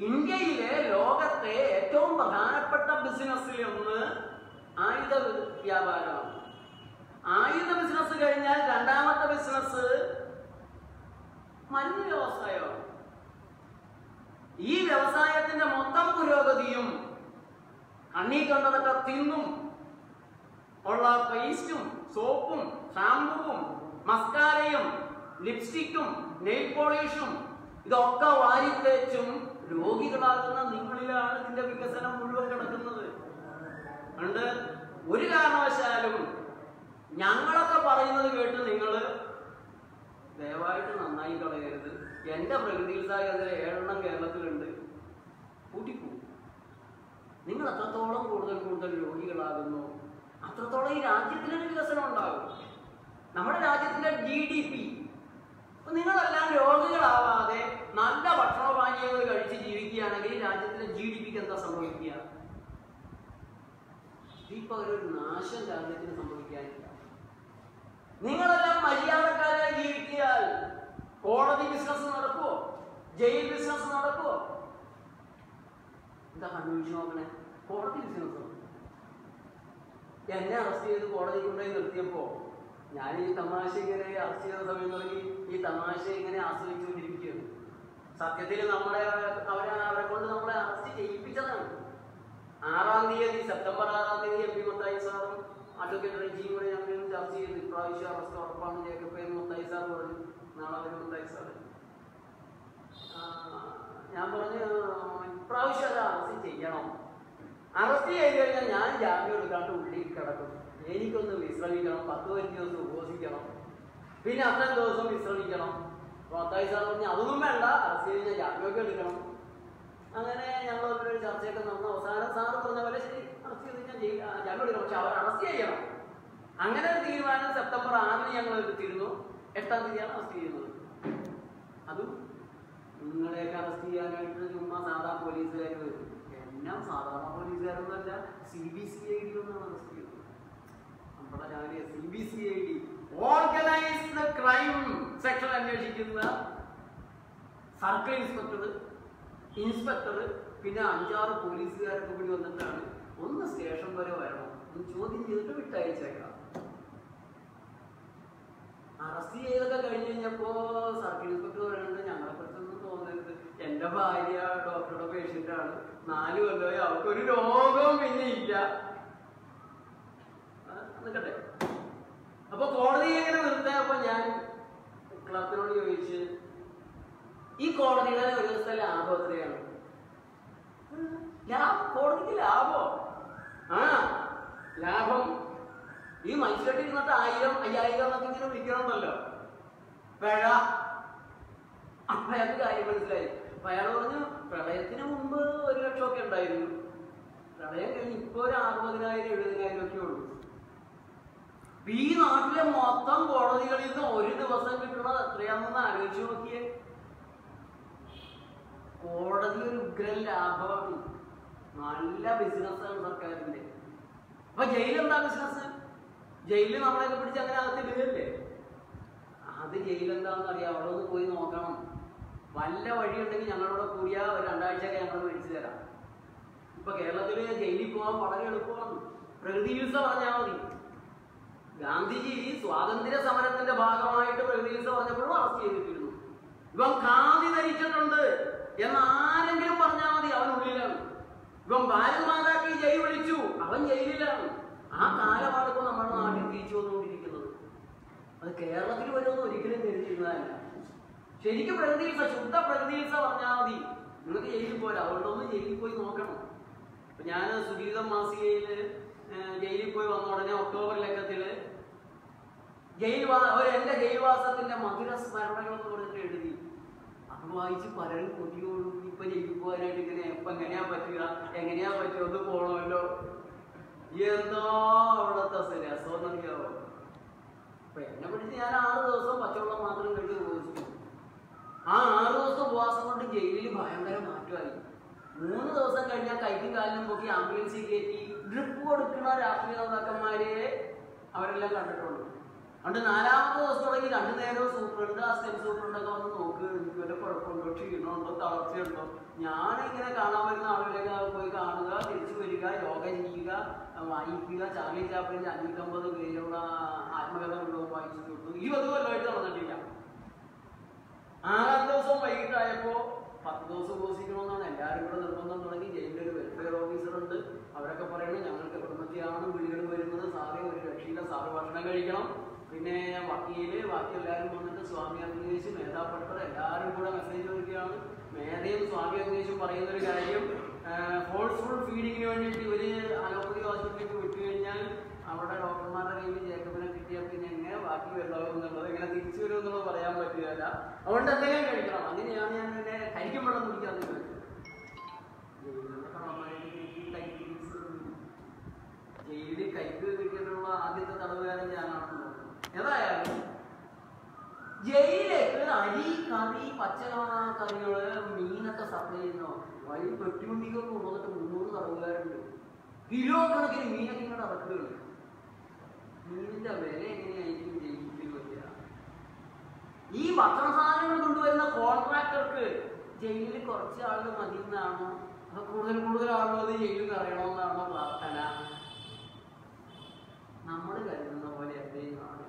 ഇന്ത്യയിലെ ലോകത്തെ ഏറ്റവും പ്രധാനപ്പെട്ട ബിസിനസ്സിൽ ഒന്ന് ആയുധ വ്യാപാരമാണ്. ആയുധ ബിസിനസ് കഴിഞ്ഞാൽ 2ാമത്തെ ബിസിനസ് മരുന്ന് വ്യവസായമാണ്. ഈ വ്യവസായത്തിന്റെ മൊത്തം പുരോഗതിയും കണ്ണീ കണ്ടതൊക്കെ തിന്നും ഉള്ള പേസ്റ്റും സോപ്പും ഷാമ്പുവും മസ്കാരയും ലിപ്സ്റ്റിക്കും നെയിൽ പോളിഷും ഇതൊക്കെ വാരിത്തേച്ചും രോഗികളാകുന്ന നിങ്ങളിലാണ് ഇതിന്റെ വികസനം മുഴുവൻ കിടക്കുന്നത്. അതുകൊണ്ട് ഒരു കാരണവശാലും ഞങ്ങളൊക്കെ പറയുന്നത് കേട്ട് നിങ്ങൾ ദയവായിട്ട് നന്നായി കളയരുത്. എന്റെ പ്രകൃതി സാഹചര്യത്തിൽ 7 കേരളത്തിലുണ്ട്, കൂട്ടിപ്പോകും. നിങ്ങൾ എത്രത്തോളം കൂടുതൽ രോഗികളാകുന്നു അത്രത്തോളം ഈ രാജ്യത്തിനൊരു വികസനം ഉണ്ടാകും. നമ്മുടെ രാജ്യത്തിന്റെ GDP, നിങ്ങളെല്ലാം രോഗികളാവാതെ നല്ല ഭക്ഷണപാനീയങ്ങൾ കഴിച്ച് ജീവിക്കുകയാണെങ്കിൽ ഈ രാജ്യത്തിന്റെ GDPക്ക് എന്താ സംഭവിക്കുക? ഇപ്പൊ ഒരു നാശം രാജ്യത്തിന് സംഭവിക്കാനില്ല. നിങ്ങളെല്ലാം മര്യാദക്കാരായി ജീവിക്കിയാൽ കോടതി ബിസിനസ് നടക്കുമോ? ജയിൽ ബിസിനസ് നടക്കുമോ? എന്താ കൺവീൻഷൻ നോക്കണേ? കോടതി ബിസിനസ്. എന്നെ അറസ്റ്റ് ചെയ്ത് കോടതി കൊണ്ടുപോയി നിർത്തിയപ്പോ ഞാൻ ഈ തമാശ ഇങ്ങനെ അറസ്റ്റ് ചെയ്ത സമയങ്ങളിൽ ഈ തമാശ ഇങ്ങനെ ആസ്വദിച്ചുകൊണ്ടിരിക്കുകയാണ്. സത്യത്തിൽ അവരെ കൊണ്ട് നമ്മളെ അറസ്റ്റ് ചെയ്യിപ്പിച്ചതാണ്. 6-ാം തീയതി സെപ്റ്റംബർ 6-ാം തീയതി MP മത്തായി സാറും അഡ്വക്കേറ്റ് റെജിയും കൂടെ ഞങ്ങൾ ചർച്ച ചെയ്തു. ഇപ്രാവശ്യം അറസ്റ്റ് ഉറപ്പാണ് ജേക്കബ് മത്തായി സാർ പറഞ്ഞു. നാളെ വരും മത്തായി സാറ്. ഞാൻ പറഞ്ഞു ഇപ്രാവശ്യം അത് അറസ്റ്റ് ചെയ്യണം. അറസ്റ്റ് ചെയ്ത് കഴിഞ്ഞാൽ ഞാൻ ജാമ്യം എടുക്കാണ്ട് ഉള്ളിൽ കിടക്കും. എനിക്കൊന്ന് വിശ്രമിക്കണം, 10-15 ദിവസം ഉപവസിക്കണം, പിന്നെ അത്രയും ദിവസം വിശ്രമിക്കണം. മത്തായി സാർ പറഞ്ഞു അതൊന്നും വേണ്ട, അറസ്റ്റ് ചെയ്ത് കഴിഞ്ഞാൽ ജാമ്യമൊക്കെ എടുക്കണം. അങ്ങനെ ഞങ്ങൾ അവരുടെ ചർച്ചയൊക്കെ നടന്നു. അവസാനം സാറ് പറഞ്ഞ പോലെ ശരി അറസ്റ്റ് ചെയ്ത് കഴിഞ്ഞാൽ ജാമ്യം എടുക്കണം, പക്ഷെ അവർ അറസ്റ്റ് ചെയ്യണം. അങ്ങനെ ഒരു തീരുമാനം സെപ്റ്റംബർ 6-ന് ഞങ്ങൾ എടുത്തിരുന്നു. 8-ാം തീയതിയാണ് അറസ്റ്റ് ചെയ്യുന്നത്. അതും നിങ്ങളെയൊക്കെ അറസ്റ്റ് ചെയ്യാനായിട്ട് ചുമ്മാ സാധാ പോലീസുകാർ വരും. എല്ലാം സാധാരണ പോലീസുകാരൊന്നുമല്ല, CBCID ഒന്നാണ് അറസ്റ്റ് ചെയ്യുന്നത്. നമ്മുടെ രാവിലെ CBCID ഓർഗനൈസ്ഡ് ക്രൈം സെക്ഷൻ അന്വേഷിക്കുന്ന സർക്കിൾ ഇൻസ്പെക്ടർ പിന്നെ 5-6 പോലീസുകാരൊക്കെ കൂടി വന്നിട്ടാണ് ഒന്ന് സ്റ്റേഷൻ വരെ വരണം, ഒന്ന് ചോദ്യം ചെയ്തിട്ട് വിട്ടയച്ചേക്കാം. അറസ്റ്റ് ചെയ്തൊക്കെ കഴിഞ്ഞ് കഴിഞ്ഞപ്പോ സർക്കിൾ ഇൻസ്പെക്ടർ പറയുന്നത് ഞങ്ങളെ പറ്റൊന്നും തോന്നരുത്, എന്റെ ഭാര്യ ഡോക്ടറുടെ പേഷ്യന്റാണ്, 4 കൊല്ലമായി അവർക്കൊരു രോഗവും പിന്നെ ഇല്ല. നിൽക്കട്ടെ. അപ്പൊ കോടതി എങ്ങനെ നിർത്തിയപ്പോ ഞാൻ ക്ലർക്കിനോട് ചോദിച്ച് ഈ കോടതിയുടെ ഒരു ദിവസത്തെ ലാഭം എത്രയാണ്? കോടതിക്ക് ലാഭോ? ആ ലാഭം ഈ മനുഷ്യർക്ക് ഇരുന്നിട്ട് 1000, 5000 എന്നൊക്കെ ഇങ്ങനെ വിളിക്കണമെന്നല്ലോ പിഴ. അപ്പൊ അയാൾക്ക് കാര്യം മനസ്സിലായി. അപ്പൊ അയാൾ പറഞ്ഞു പ്രളയത്തിന് മുമ്പ് 1 ലക്ഷമൊക്കെ ഉണ്ടായിരുന്നു, പ്രളയം കഴിഞ്ഞ് ഇപ്പൊ ഒരു 60,000, 70,000 ഒക്കെ ഉള്ളൂ. ഈ നാട്ടിലെ മൊത്തം കോടതികളിൽ നിന്ന് ഒരു ദിവസം കിട്ടുന്നത് എത്രയാണെന്ന് ആലോചിച്ച് നോക്കിയേ. കോടതി ഒരു ഉഗ്രൻ ലാഭമാണ്, നല്ല ബിസിനസ്സാണ് സർക്കാരിന്റെ. അപ്പൊ ജയിലെന്താ ബിസിനസ്? ജയിലിൽ നമ്മളെയൊക്കെ പിടിച്ച് അങ്ങനെ അകത്തിടുകയല്ലേ. അത് ജയിലെന്താണെന്ന് അറിയാം, അവിടെ ഒന്ന് പോയി നോക്കണം. വല്ല വഴിയുണ്ടെങ്കിൽ ഞങ്ങളോട് കൂടിയാൽ ഒരു 2 ആഴ്ചയൊക്കെ ഞങ്ങൾ മേടിച്ചു തരാം. ഇപ്പൊ കേരളത്തില് ജയിലിൽ പോകാൻ വളരെ എളുപ്പമാണ്. പ്രകൃതി ചികിത്സ പറഞ്ഞാൽ മതി. ഗാന്ധിജി സ്വാതന്ത്ര്യ സമരത്തിന്റെ ഭാഗമായിട്ട് പ്രകൃതി ചികിത്സ പറഞ്ഞപ്പോഴും അറസ്റ്റ് ചെയ്തിട്ടിരുന്നു. ഇവൻ ഖാദി ധരിച്ചിട്ടുണ്ട് എന്നാരെങ്കിലും പറഞ്ഞാൽ മതി, അവൻ ഉള്ളിലാണ്. ഇവൻ ഭാരത് മാതാക്ക് ജയിൽ വിളിച്ചു, അവൻ ജയിലിലാണ്. ആ കാലമാണ് ഇപ്പൊ നമ്മുടെ നാട്ടിൽ തിരിച്ചു വന്നുകൊണ്ടിരിക്കുന്നത്. അത് കേരളത്തിൽ വരുമെന്ന് ഒരിക്കലും കരുതിയിരുന്നതല്ല. ശരിക്കും പ്രകൃതി ചികിത്സ, ശുദ്ധ പ്രകൃതി ചികിത്സ പറഞ്ഞാൽ മതി. നിങ്ങൾക്ക് ജയിലിൽ പോരാ, അതുകൊണ്ടൊന്ന് ജയിലിൽ പോയി നോക്കണം. അപ്പൊ ഞാൻ സുഗീതം മാസികയില് ജയിലിൽ പോയി വന്ന ഉടനെ ഒക്ടോബർ ലക്കത്തില് എന്റെ ജയിൽവാസത്തിന്റെ മധുര സ്മരണകൾ എന്ന് പറഞ്ഞിട്ട് എഴുതി. അത് വായിച്ച് പലരും കൊതിയോടും ഇപ്പൊ ജയിലിൽ പോകാനായിട്ട് ഇപ്പൊ എങ്ങനെയാ പറ്റുക ഒന്ന് പോണമല്ലോ. എന്താ അവിടത്തെ രസം എന്നറിയാവോ? അപ്പൊ എന്നെ പിടിച്ച് ഞാൻ 6 ദിവസം പച്ചവെള്ളം മാത്രം കഴിച്ച് ഉപവസിച്ചു. ആ 6 ദിവസത്തെ ഉപവാസം കൊണ്ട് ജയിലിൽ ഭയങ്കര മാറ്റമായി. 3 ദിവസം കഴിഞ്ഞാൽ കൈക്കും കാലിനും പൊക്കി ആംബുലൻസിൽ കയറ്റി ഡ്രിപ്പ് കൊടുക്കുന്ന രാഷ്ട്രീയ നേതാക്കന്മാരെ അവരെല്ലാം കണ്ടിട്ടുള്ളൂ. അതുകൊണ്ട് 4ാമത്തെ ദിവസം തുടങ്ങി 2 നേരവും സൂപ്രണ്ട്, അസിസ്റ്റന്റ് സൂപ്രണ്ടൊക്കെ വന്ന് നോക്ക്, എനിക്ക് വല്ല കുഴപ്പമുണ്ടോ, ക്ഷീണമുണ്ടോ, തളർച്ചയുണ്ടോ. ഞാനിങ്ങനെ കാണാൻ വരുന്ന ആളുകളൊക്കെ പോയി കാണുക, തിരിച്ചു വരിക, യോഗ ചെയ്യുക, വായിക്കുക. ചാർലി ചാപ്ലിന്റെ 550 പേരുള്ള ആത്മകഥ കൊണ്ടുപോകും വായിച്ചു കൊടുത്തു. 20 കൊല്ലമായിട്ട് നടന്നിട്ടില്ല. 6ാം ദിവസം വൈകിട്ടായപ്പോ 10 ദിവസം ഉപവസിക്കണമെന്നാണ് എല്ലാവരും കൂടെ നിർബന്ധം തുടങ്ങി. ജയിലിൽ ഒരു വെൽഫെയർ ഓഫീസർ ഉണ്ട്. അവരൊക്കെ പറയുന്നത് ഞങ്ങൾക്ക് കുടുംബത്തെയാണ് വിളികൾ വരുന്നത്, സാറേ ഒരു രക്ഷയില്ല, സാറ് ഭക്ഷണം കഴിക്കണം. പിന്നെ വക്കീല്, ബാക്കി എല്ലാവരും വന്നിട്ട് സ്വാമി അഗ്നേഷ്, മേധാപട്ടർ എല്ലാവരും കൂടെ മെസ്സേജ് കൊടുക്കുകയാണ്. മേധയും സ്വാമി അഗ്നേഷും പറയുന്ന ഒരു കാര്യം, ഫോഴ്സ്ഫുൾ ഫീഡിങ്ങിന് വേണ്ടിയിട്ട് ഇവര് അലോപ്പതി ഹോസ്പിറ്റലിലേക്ക് വിട്ടു കഴിഞ്ഞാൽ അവിടെ ഡോക്ടർമാരുടെ കയ്യിൽ ജേക്കബിനെ കിട്ടിയാൽ പിന്നെ എങ്ങനെ ബാക്കി വരുന്നോ എന്നുള്ളത്, എങ്ങനെ തിരിച്ചു വരും എന്നുള്ളത് പറയാൻ പറ്റുകയല്ല. അതുകൊണ്ട് എന്തെങ്കിലും കഴിക്കണം. അങ്ങനെയാണ് ഞാൻ എന്നെ കരിക്കും വെള്ളം കുടിക്കാതെ ജയിലിൽ കൈക്ക് കിട്ടിയിട്ടുള്ള ആദ്യത്തെ തടവുകാരൻ ഞാനാണെന്ന് തോന്നുന്നു. ഏതായാലും ജയിലേക്ക് അരി, കറി, പച്ചക്കറികള്, മീനൊക്കെ സപ്ലൈ ചെയ്യുന്നോ വഴി പെട്ടിമുണ്ടിക്കൊക്കെ കൊണ്ടുവന്നിട്ട് 300 തടവുകാരുണ്ട്. കിലോ കണക്കിന് മീനൊക്കെ ഇങ്ങനെ ഇറക്കുകയാണ്. മീനിന്റെ വില എങ്ങനെയായിരിക്കും ജയിലിൽ വരിക? ഈ ഭക്ഷണ സാധനങ്ങൾ കൊണ്ടുവരുന്ന കോൺട്രാക്ടർക്ക് ജയിലിൽ കുറച്ച് ആളുകൾ മതി എന്നാണോ, അത് കൂടുതൽ ആളുകൾ അത് ജയിലിൽ അറിയണമെന്നാണോ പ്രാർത്ഥന? നമ്മൾ കരുതുന്ന പോലെ എവിടെയും ആണ്.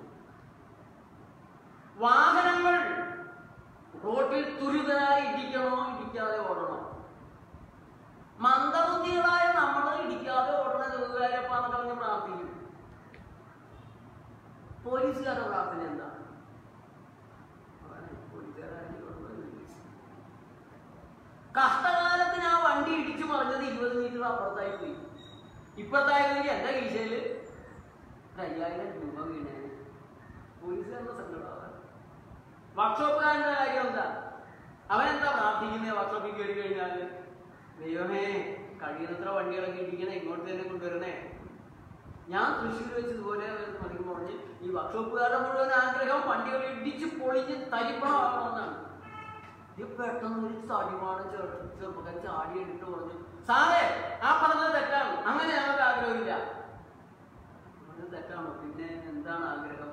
വാഹനങ്ങൾ റോട്ടിൽ തുരിതരായി ഇടിക്കണോ, ഇടിക്കാതെ ഓടണോ? മന്ദബുദ്ധികളായ നമ്മൾ ഇടിക്കാതെ ഓടണ ജോലിക്കാരെപ്പാന്നൊക്കെ പറഞ്ഞ് പ്രാർത്ഥിക്കും. പോലീസുകാരുടെ പ്രാർത്ഥന എന്താ? കഷ്ടകാലത്തിന് ആ വണ്ടി ഇടിച്ചു മറിഞ്ഞത് 20 മീറ്റർ അപ്പുറത്തായി പോയി. ഇപ്പുറത്തായിരുന്നെങ്കിൽ എന്റെ കീശയില് 5000 രൂപ വീണേന്. പോലീസുകാരുടെ സങ്കടമാണ്. വർക്ക്ഷോപ്പുകാരന്റെ കാര്യം എന്താ? അവനെന്താ പ്രാർത്ഥിക്കുന്നത്? വർക്ക്ഷോപ്പിൽ കയറി കഴിഞ്ഞാല് ദൈവമേ കഴിയുന്നത്ര വണ്ടികളൊക്കെ ഇടിക്കണേ, ഇങ്ങോട്ട് തന്നെ കൊണ്ടുവരണേ. ഞാൻ തൃശ്ശൂർ വെച്ച് ഇതുപോലെ മറിയുമ്പോൾ പറഞ്ഞ് ഈ വർക്ക്ഷോപ്പുകാരുടെ മുഴുവൻ ആഗ്രഹം വണ്ടികൾ ഇടിച്ച് പൊളിച്ച് തരിപ്പണമാകണമെന്നാണ്. ഇത് പെട്ടെന്ന് ഒരു തടിമാനം ചെറുപ്പക്കാർ ചാടി എടുത്തിട്ട് പറഞ്ഞു, സാറേ ആ പറഞ്ഞത് തെറ്റാണ്, അങ്ങനെ ഞങ്ങൾക്ക് ആഗ്രഹമില്ല. അത് തെറ്റാണോ? പിന്നെ എന്താണ് ആഗ്രഹം?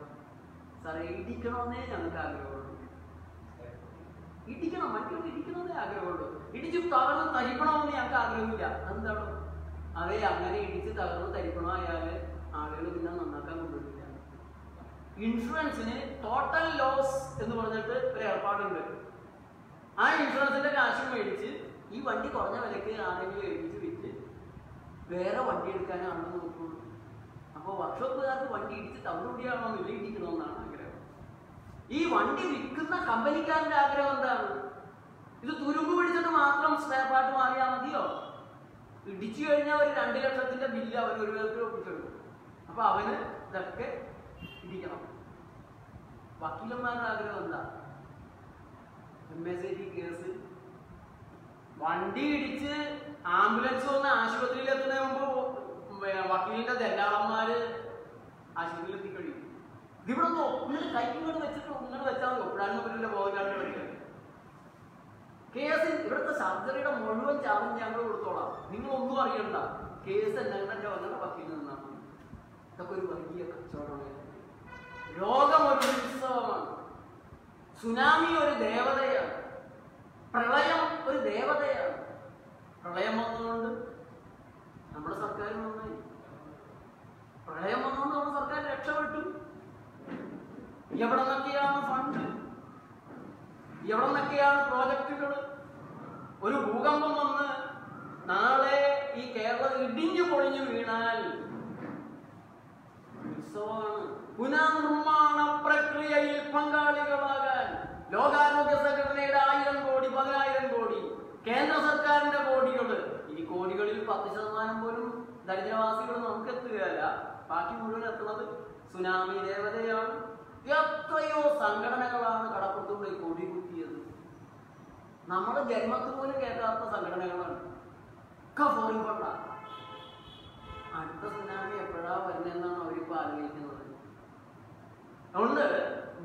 സാറേ ഇടിക്കണമെന്നേ ഞങ്ങൾക്ക് ആഗ്രഹമുള്ളൂ. ഇടിക്കണം, വണ്ടികൾ ഇടിക്കണമെന്നേ ആഗ്രഹമുള്ളൂ. ഇടിച്ച് തകർന്ന് തരിപ്പണമെന്ന് ഞങ്ങൾക്ക് ആഗ്രഹമില്ല. അതെന്താണോ? അതെ, അങ്ങനെ ഇടിച്ച് തകർന്ന് തരിപ്പണമായാല് ആളുകൾ പിന്നെ നന്നാക്കാൻ കൊണ്ടുവരില്ല. ഇൻഷുറൻസിന് ടോട്ടൽ ലോസ് എന്ന് പറഞ്ഞിട്ട് ഒരു ഏർപ്പാടുണ്ട്. ആ ഇൻഷുറൻസിന്റെ കാശ് മേടിച്ച് ഈ വണ്ടി കുറഞ്ഞ വിലക്ക് ആരെങ്കിലും ഏൽപ്പിച്ച് വിറ്റ് വേറെ വണ്ടി എടുക്കാനാണെന്ന് നോക്കുള്ളൂ. അപ്പോൾ വർക്ക്ഷോപ്പുകാർക്ക് വണ്ടി ഇടിച്ച് തവിടുപൊടിയാണോ ഇല്ല ഇടിക്കണമെന്നാണ് ആഗ്രഹം. ഈ വണ്ടി വിൽക്കുന്ന കമ്പനിക്കാരന്റെ ആഗ്രഹം എന്താണ്? ഇത് തുരുമ്പ് പിടിച്ചിട്ട് മാത്രം സ്പെയർ പാർട്ട് മാറിയാൽ മതിയോ? ഇടിച്ചു കഴിഞ്ഞാൽ ഒരു 2 ലക്ഷത്തിന്റെ ബില്ല് അവൻ ഒരു വിധത്തിൽ ഒപ്പിച്ചെടുക്കും. അപ്പൊ അവന് ഇതൊക്കെ ഇടിക്കണം. വക്കീലന്മാരുടെ ആഗ്രഹം എന്താ? MSAT കേസ് വണ്ടി ഇടിച്ച് ആംബുലൻസ് വന്ന് ആശുപത്രിയിൽ എത്തുന്നതിന് മുമ്പ് വക്കീലിന്റെ ദല്ലാളന്മാര് ആശുപത്രിയിൽ എത്തിക്കഴിയും. ഇതിവിടെ ഒന്നിട്ട് കൈക്കിങ്ങോട്ട് വെച്ചിട്ട് ഒന്നിട്ട് വെച്ചാൽ മതി. ഒപ്പിടാനും പറ്റില്ല, പോകാനും പറ്റില്ല. കേസ് ഇവിടുത്തെ സർജറിയുടെ മുഴുവൻ ചാർജ് ഞങ്ങൾ കൊടുത്തോളാം, നിങ്ങളൊന്നും അറിയണ്ട. കേസ് എന്തെങ്കിലും വന്നിട്ട് വക്കീലിൽ നിന്നാണ്. ഇതൊക്കെ ഒരു വലിയ കച്ചവടമാണ്. രോഗം ഒരു ഉത്സവമാണ്. സുനാമി ഒരു ദേവതയാണ്. പ്രളയം ഒരു ദേവതയാണ്. പ്രളയം വന്നുകൊണ്ട് നമ്മുടെ സർക്കാർ നന്നായി. പ്രളയം വന്നുകൊണ്ട് നമ്മുടെ സർക്കാർ രക്ഷപ്പെട്ടു. എവിടെ നിന്നൊക്കെയാണ് ഫണ്ട്, എവിടെ നിന്നൊക്കെയാണ് പ്രോജക്റ്റുകൾ? ഒരു ഭൂകമ്പം വന്ന് നാളെ ഈ കേരളം ഇടിഞ്ഞു പൊളിഞ്ഞു വീണാൽ ഉത്സവമാണ്. പുനർനിർമ്മാണ പ്രക്രിയയിൽ പങ്കാളികളാകാൻ ലോകാരോഗ്യ സംഘടനയുടെ 1000 കോടി 10,000 കോടി, കേന്ദ്ര സർക്കാരിന്റെ കോടികൾ. ഈ കോടികളിൽ 10% പോലും ദരിദ്രവാസികൾ നമുക്ക് എത്തുകയല്ല. ബാക്കി മുഴുവൻ എത്തുന്നത് സുനാമി ദേവതയാണ്. എത്രയോ സംഘടനകളാണ് കടപ്പുറത്തുള്ള ഈ കൊടി കുത്തിയത്. നമ്മുടെ ജന്മത്തിൽ പോലും കേൾക്കാത്ത സംഘടനകളാണ്. അടുത്ത സുനാമി എപ്പോഴാ വരുന്നതെന്നാണ് അവരിപ്പോ ആലോചിക്കുന്നത്. അതുകൊണ്ട്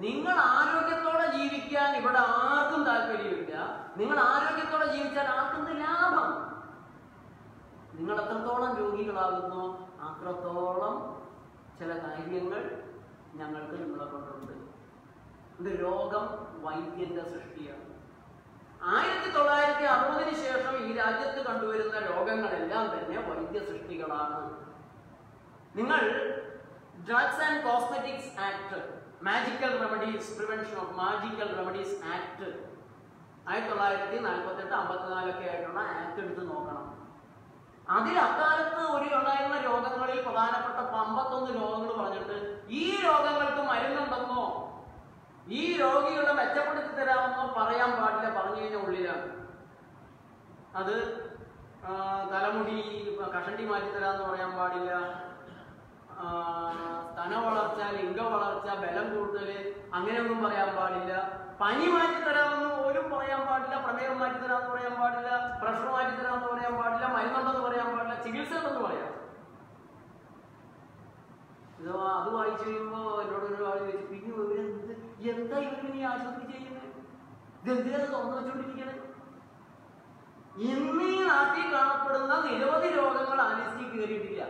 നിങ്ങൾ ആരോഗ്യത്തോടെ ജീവിക്കാൻ ഇവിടെ ആർക്കും താല്പര്യമില്ല. നിങ്ങൾ ആരോഗ്യത്തോടെ ജീവിച്ചാൽ ആർക്കും ലാഭം. നിങ്ങൾ എത്രത്തോളം രോഗികളാകുന്നോ അത്രത്തോളം ചില കാര്യങ്ങൾ ഞങ്ങൾക്ക് നിങ്ങളെ കൊണ്ടുണ്ട്. ഇത് രോഗം വൈദ്യന്റെ സൃഷ്ടിയാണ്. 1960 ശേഷം ഈ രാജ്യത്ത് കണ്ടുവരുന്ന രോഗങ്ങളെല്ലാം തന്നെ വൈദ്യ സൃഷ്ടികളാണ്. നിങ്ങൾ drugs and cosmetics act, magical remedies, prevention of magical remedies act 1948, 54 ആയിട്ടുള്ള ആക്ട് എടുത്ത് നോക്കണം. അതിൽ അക്കാലത്ത് ഉണ്ടായിരുന്ന രോഗങ്ങളിൽ പ്രധാനപ്പെട്ട 51 രോഗങ്ങൾ പറഞ്ഞിട്ട് ഈ രോഗങ്ങൾക്ക് മരുന്നുണ്ടെന്നോ ഈ രോഗികളെ മെച്ചപ്പെടുത്തി തരാമെന്നോ പറയാൻ പാടില്ല. പറഞ്ഞു കഴിഞ്ഞാൽ ഉള്ളിലാണ്. അത് തലമുടി കഷണ്ടി മാറ്റി തരാമെന്ന് പറയാൻ പാടില്ല. സ്തന വളർച്ച, ലിംഗ വളർച്ച, ബലം കൂടുതൽ, അങ്ങനെയൊന്നും പറയാൻ പാടില്ല. പനി മാറ്റി തരാമെന്ന് പോലും പറയാൻ പാടില്ല. പ്രമേഹം മാറ്റി തരാമെന്ന് പറയാൻ പാടില്ല. പ്രഷർ മാറ്റി തരാമെന്ന് പറയാൻ പാടില്ല. മരുന്നുണ്ടെന്ന് പറയാൻ പാടില്ല. ചികിത്സ ഉണ്ടെന്ന് പറയാം. അത് വായിച്ചു കഴിയുമ്പോ എന്നോട് ഒരാൾ ചോദിച്ചു, പിന്നെ എന്താ ഇവര് ഈ ആശുപത്രി ചെയ്യുന്നത്? ഇതെന്തിനാ തുറന്നു വെച്ചോണ്ടിരിക്കുന്നത്? ഇന്ന് ഈ നാട്ടിൽ കാണപ്പെടുന്ന നിരവധി രോഗങ്ങൾ അനസ്റ്റി കയറിയിട്ടില്ല.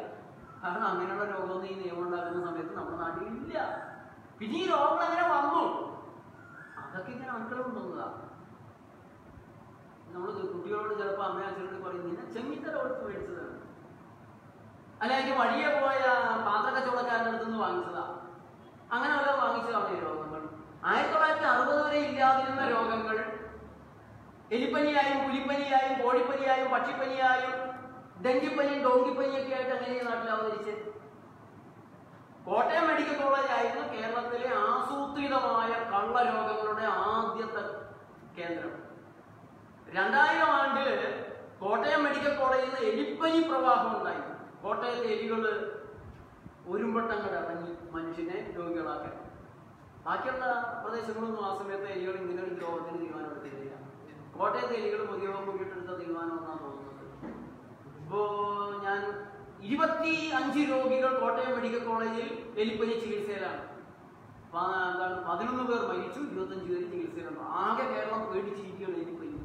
കാരണം അങ്ങനെയുള്ള രോഗമൊന്നും ഈ നിയമം ഉണ്ടാക്കുന്ന സമയത്ത് നമ്മുടെ നാട്ടിൽ ഇല്ല. പിന്നെ ഈ രോഗങ്ങൾ എങ്ങനെ വന്നു? അതൊക്കെ ഇങ്ങനെ ആൾക്കാർ കൊണ്ടുവന്നതാ. നമ്മൾ കുട്ടികളോട് ചിലപ്പോൾ അമ്മ അച്ഛനോട് പറയും, നിന്നെ ചെമ്മിത്തര കൊടുത്ത് മേടിച്ചതാണ്, അല്ലെങ്കിൽ വഴിയെ പോയ പാത്രക്കച്ചവടക്കാരുടെ അടുത്തുനിന്ന് വാങ്ങിച്ചതാ. അങ്ങനെ വല്ല വാങ്ങിച്ചതാണ് ഈ രോഗങ്ങൾ. 1960 വരെ ഇല്ലാതിരുന്ന രോഗങ്ങൾ എലിപ്പനിയായും പുലിപ്പനിയായും കോഴിപ്പനിയായും പക്ഷിപ്പനിയായും ഡെങ്കിപ്പനിയും ഡോങ്കിപ്പനിയൊക്കെ ആയിട്ട് അങ്ങനെ ഈ നാട്ടിൽ അവതരിച്ച്. കോട്ടയം മെഡിക്കൽ കോളേജ് ആയിരുന്നു കേരളത്തിലെ ആസൂത്രിതമായ കള്ളരോഗങ്ങളുടെ ആദ്യത്തെ കേന്ദ്രം. 2000 ആണ്ടില് കോട്ടയം മെഡിക്കൽ കോളേജിൽ നിന്ന് എലിപ്പനി പ്രവാഹം ഉണ്ടായി. കോട്ടയത്തെ എലികള് ഒരുമ്പട്ടങ്ങൾ ഇറങ്ങി മനുഷ്യനെ രോഗികളാക്കാൻ. ബാക്കിയുള്ള പ്രദേശങ്ങളൊന്നും ആ സമയത്ത് എലികൾ ഇങ്ങനെ ഒരു രോഗത്തിന് തീരുമാനമെടുത്തില്ല. കോട്ടയത്തെ എലികൾ മുതിയോളം കൂടിയിട്ടെടുത്ത തീരുമാനമെന്നാണ് തോന്നുന്നത്. ഇപ്പോ ഞാൻ 25 രോഗികൾ കോട്ടയം മെഡിക്കൽ കോളേജിൽ എലിപ്പനി ചികിത്സയിലാണ്. 11 പേർ മരിച്ചു, 25 പേര് ചികിത്സയിലുണ്ട്. ആകെ കേരളം പേടിച്ചിരിക്കുകയാണ് എലിപ്പനി.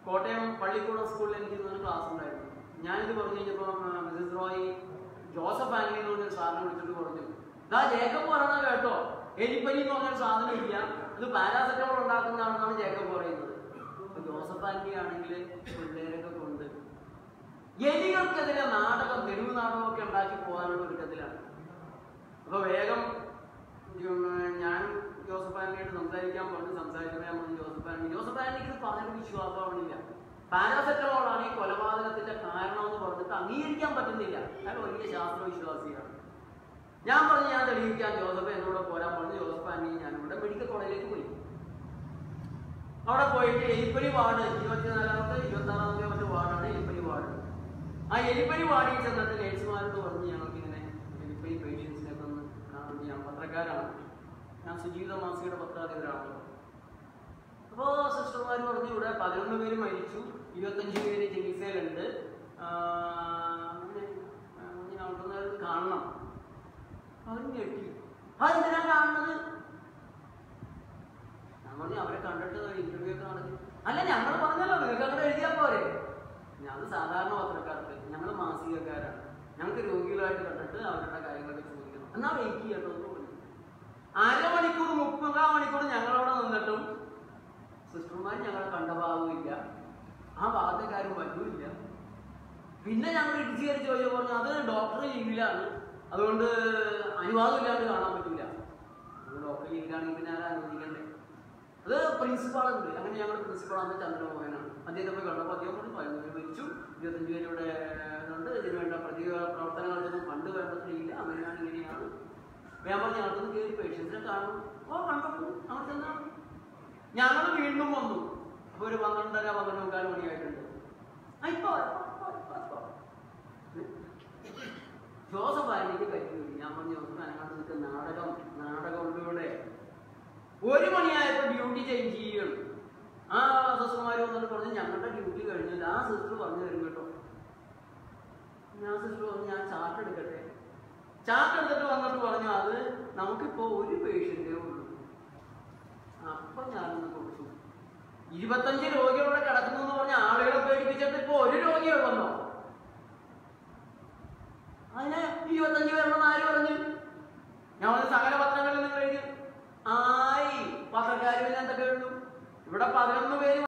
കോട്ടയം പള്ളിക്കൂടം സ്കൂളിൽ എനിക്ക് ക്ലാസ് ഉണ്ടായിരുന്നു. ഞാനിത് പറഞ്ഞു കഴിഞ്ഞപ്പോൾ മിസസ് റോയ് ജോസഫ് ആന്റണി എന്ന് പറഞ്ഞൊരു സാറിനെ വിളിച്ചിട്ട് പറഞ്ഞു, ജേക്കബ് പറഞ്ഞ കേട്ടോ, എലിപ്പനി എന്ന് പറഞ്ഞൊരു സാധനം ഇല്ല, ഇത് പാരാസെറ്റമോൾ ഉണ്ടാക്കുന്നതാണെന്നാണ് ജേക്കബ് പറയുന്നത്. ജോസഫ് ആന്റണി ആണെങ്കിൽ പിള്ളേരൊക്കെ കൊണ്ട് എലികൾക്കെതിരെ നാടകം, തെരുവ് നാടകമൊക്കെ ഉണ്ടാക്കി പോകാനുള്ള ഒരുക്കത്തിലാണ്. അപ്പൊ വേഗം ഞാൻ ജോസഫ് ആന്റണിയോട് സംസാരിക്കാൻ പറഞ്ഞു. സംസാരിക്കാൻ പറഞ്ഞു ജോസഫ് ആന്റണിക്ക് ഇത് പറഞ്ഞൊരു വിശ്വാസമാവണില്ല. പാരാസെറ്റമോളാണ് ഈ കൊലപാതകത്തിന്റെ കാരണം എന്ന് പറഞ്ഞിട്ട് അംഗീകരിക്കാൻ പറ്റുന്നില്ല. അയാൾ വലിയ ശാസ്ത്രവിശ്വാസിയാണ്. ഞാൻ പറഞ്ഞു ഞാൻ തെളിയിക്കാൻ ജോസഫ് എന്നോട് പോരാൻ പറഞ്ഞു. ജോസഫ് ആന്റണി ഞാനിവിടെ മെഡിക്കൽ കോളേജിലേക്ക് പോയി. അവിടെ പോയിട്ട് എലിപ്പനി വാർഡ് 24ാമത്തെ 26ാമത്തെ വാർഡാണ് എലിപ്പനി വാർഡ്. ആ എലിപ്പനി വാടി ചെന്നിട്ട് നേഴ്സുമാരോട് പറഞ്ഞ് ഞങ്ങൾക്ക് ഇങ്ങനെ എലിപ്പനി പേഷ്യൻസിനൊക്കെ ഒന്ന് കാണാൻ ഞാൻ പത്രക്കാരാണ്, ഞാൻ സുജീവിത മാസികയുടെ പത്രാധിപരാണല്ലോ. അപ്പോൾ സിസ്റ്റർമാർ പറഞ്ഞു ഇവിടെ 11 പേര് മരിച്ചു, 25 പേര് ചികിത്സയിലുണ്ട്, ഞങ്ങൾക്കൊന്ന് കാണണം. അവർ ഞെട്ടി. അതെന്തിനാ കാണുന്നത്? ഞാൻ പറഞ്ഞു അവരെ കണ്ടിട്ട് ഇന്റർവ്യൂ ഒക്കെ നടത്തി. അല്ല ഞങ്ങൾ പറഞ്ഞല്ലോ നിങ്ങൾക്ക് അങ്ങനെ എഴുതിയാൽ പോരെ. ഞങ്ങൾ സാധാരണ പത്രക്കാർക്ക്, ഞങ്ങൾ മാസികക്കാരാണ്, ഞങ്ങൾക്ക് രോഗികളായിട്ട് കണ്ടിട്ട് അവരുടെ കാര്യങ്ങളൊക്കെ ചോദിക്കണം. എന്നാൽ വെയിറ്റ് ചെയ്യട്ടോ എന്ന് പറഞ്ഞു. 1/2 മണിക്കൂർ 30 മണിക്കൂർ ഞങ്ങളവിടെ നിന്നിട്ടും സിസ്റ്റർമാർ ഞങ്ങളെ കണ്ട ഭാഗമില്ല, ആ ഭാഗത്തേക്കാരും പറ്റൂല്ല. പിന്നെ ഞങ്ങൾ ഇടിച്ചു കയറി ചോദിച്ചു പറഞ്ഞു അത് ഡോക്ടർ ലീവിലാണ്, അതുകൊണ്ട് അനുവാദം ഇല്ലാണ്ട് കാണാൻ പറ്റില്ല. ഡോക്ടർ ലീവിലാണെങ്കിൽ പിന്നെ ആരും അനുവദിക്കണ്ടേ? അത് പ്രിൻസിപ്പാളുണ്ട്. അങ്ങനെ ഞങ്ങൾ പ്രിൻസിപ്പാളാണ് ചന്ദ്രമോഹനാണ്. അദ്ദേഹത്തെ പോയി കണ്ടപ്പോൾ അദ്ദേഹം പറഞ്ഞു 11 പേര് മരിച്ചു, 25 പേര് ഇവിടെ ഉണ്ട്, ഇതിന് വേണ്ട പ്രവർത്തനങ്ങളൊന്നും ഫണ്ട് വേണ്ടത്തില്ല, അങ്ങനെയാണ് ഇങ്ങനെയാണ്. ഞാൻ പറഞ്ഞു ഞങ്ങൾക്കൊന്ന് കയറി പേഷ്യൻസിനെ കാണും. ഓ കണ്ടപ്പോൾ അങ്ങനെ ചെന്നാണ്. ഞങ്ങൾ വീണ്ടും വന്നു. അപ്പോൾ ഒരു 12:30 12:45 മണിയായിട്ടുണ്ട്. ഇപ്പൊ ജോസഫ് ആയിരിക്കും കഴിയുന്നില്ല. ഞാൻ പറഞ്ഞു അതിനകത്ത് നിൽക്കുന്ന നാടകമുണ്ട് ഇവിടെ. 1 മണിയായപ്പോൾ ഡ്യൂട്ടി ചേഞ്ച് ചെയ്യണം. ആ സിസ്റ്റർമാർ വന്നിട്ട് പറഞ്ഞു ഞങ്ങളുടെ ഡ്യൂട്ടി കഴിഞ്ഞില്ല. ആ സിസ്റ്റർ പറഞ്ഞു തരും കേട്ടോ. ഞാൻ സിസ്റ്റർ പറഞ്ഞു ഞാൻ ചാർട്ട് എടുക്കട്ടെ. ചാർട്ട് എടുത്തിട്ട് വന്നിട്ട് പറഞ്ഞു അത് നമുക്കിപ്പോൾ 1 പേഷ്യൻ്റേ ഉള്ളൂ. അപ്പം ഞാനൊന്ന് കൊടുത്തു. 25 രോഗികളോടെ കിടക്കുന്നു എന്ന് പറഞ്ഞ ആളുകളെ പേടിപ്പിച്ചിട്ട് ഇപ്പോൾ 1 രോഗിയുള്ളല്ലോ. അതിന് 25 പേരുണ്ടെന്ന് ആര് പറഞ്ഞു? ഞാൻ സകല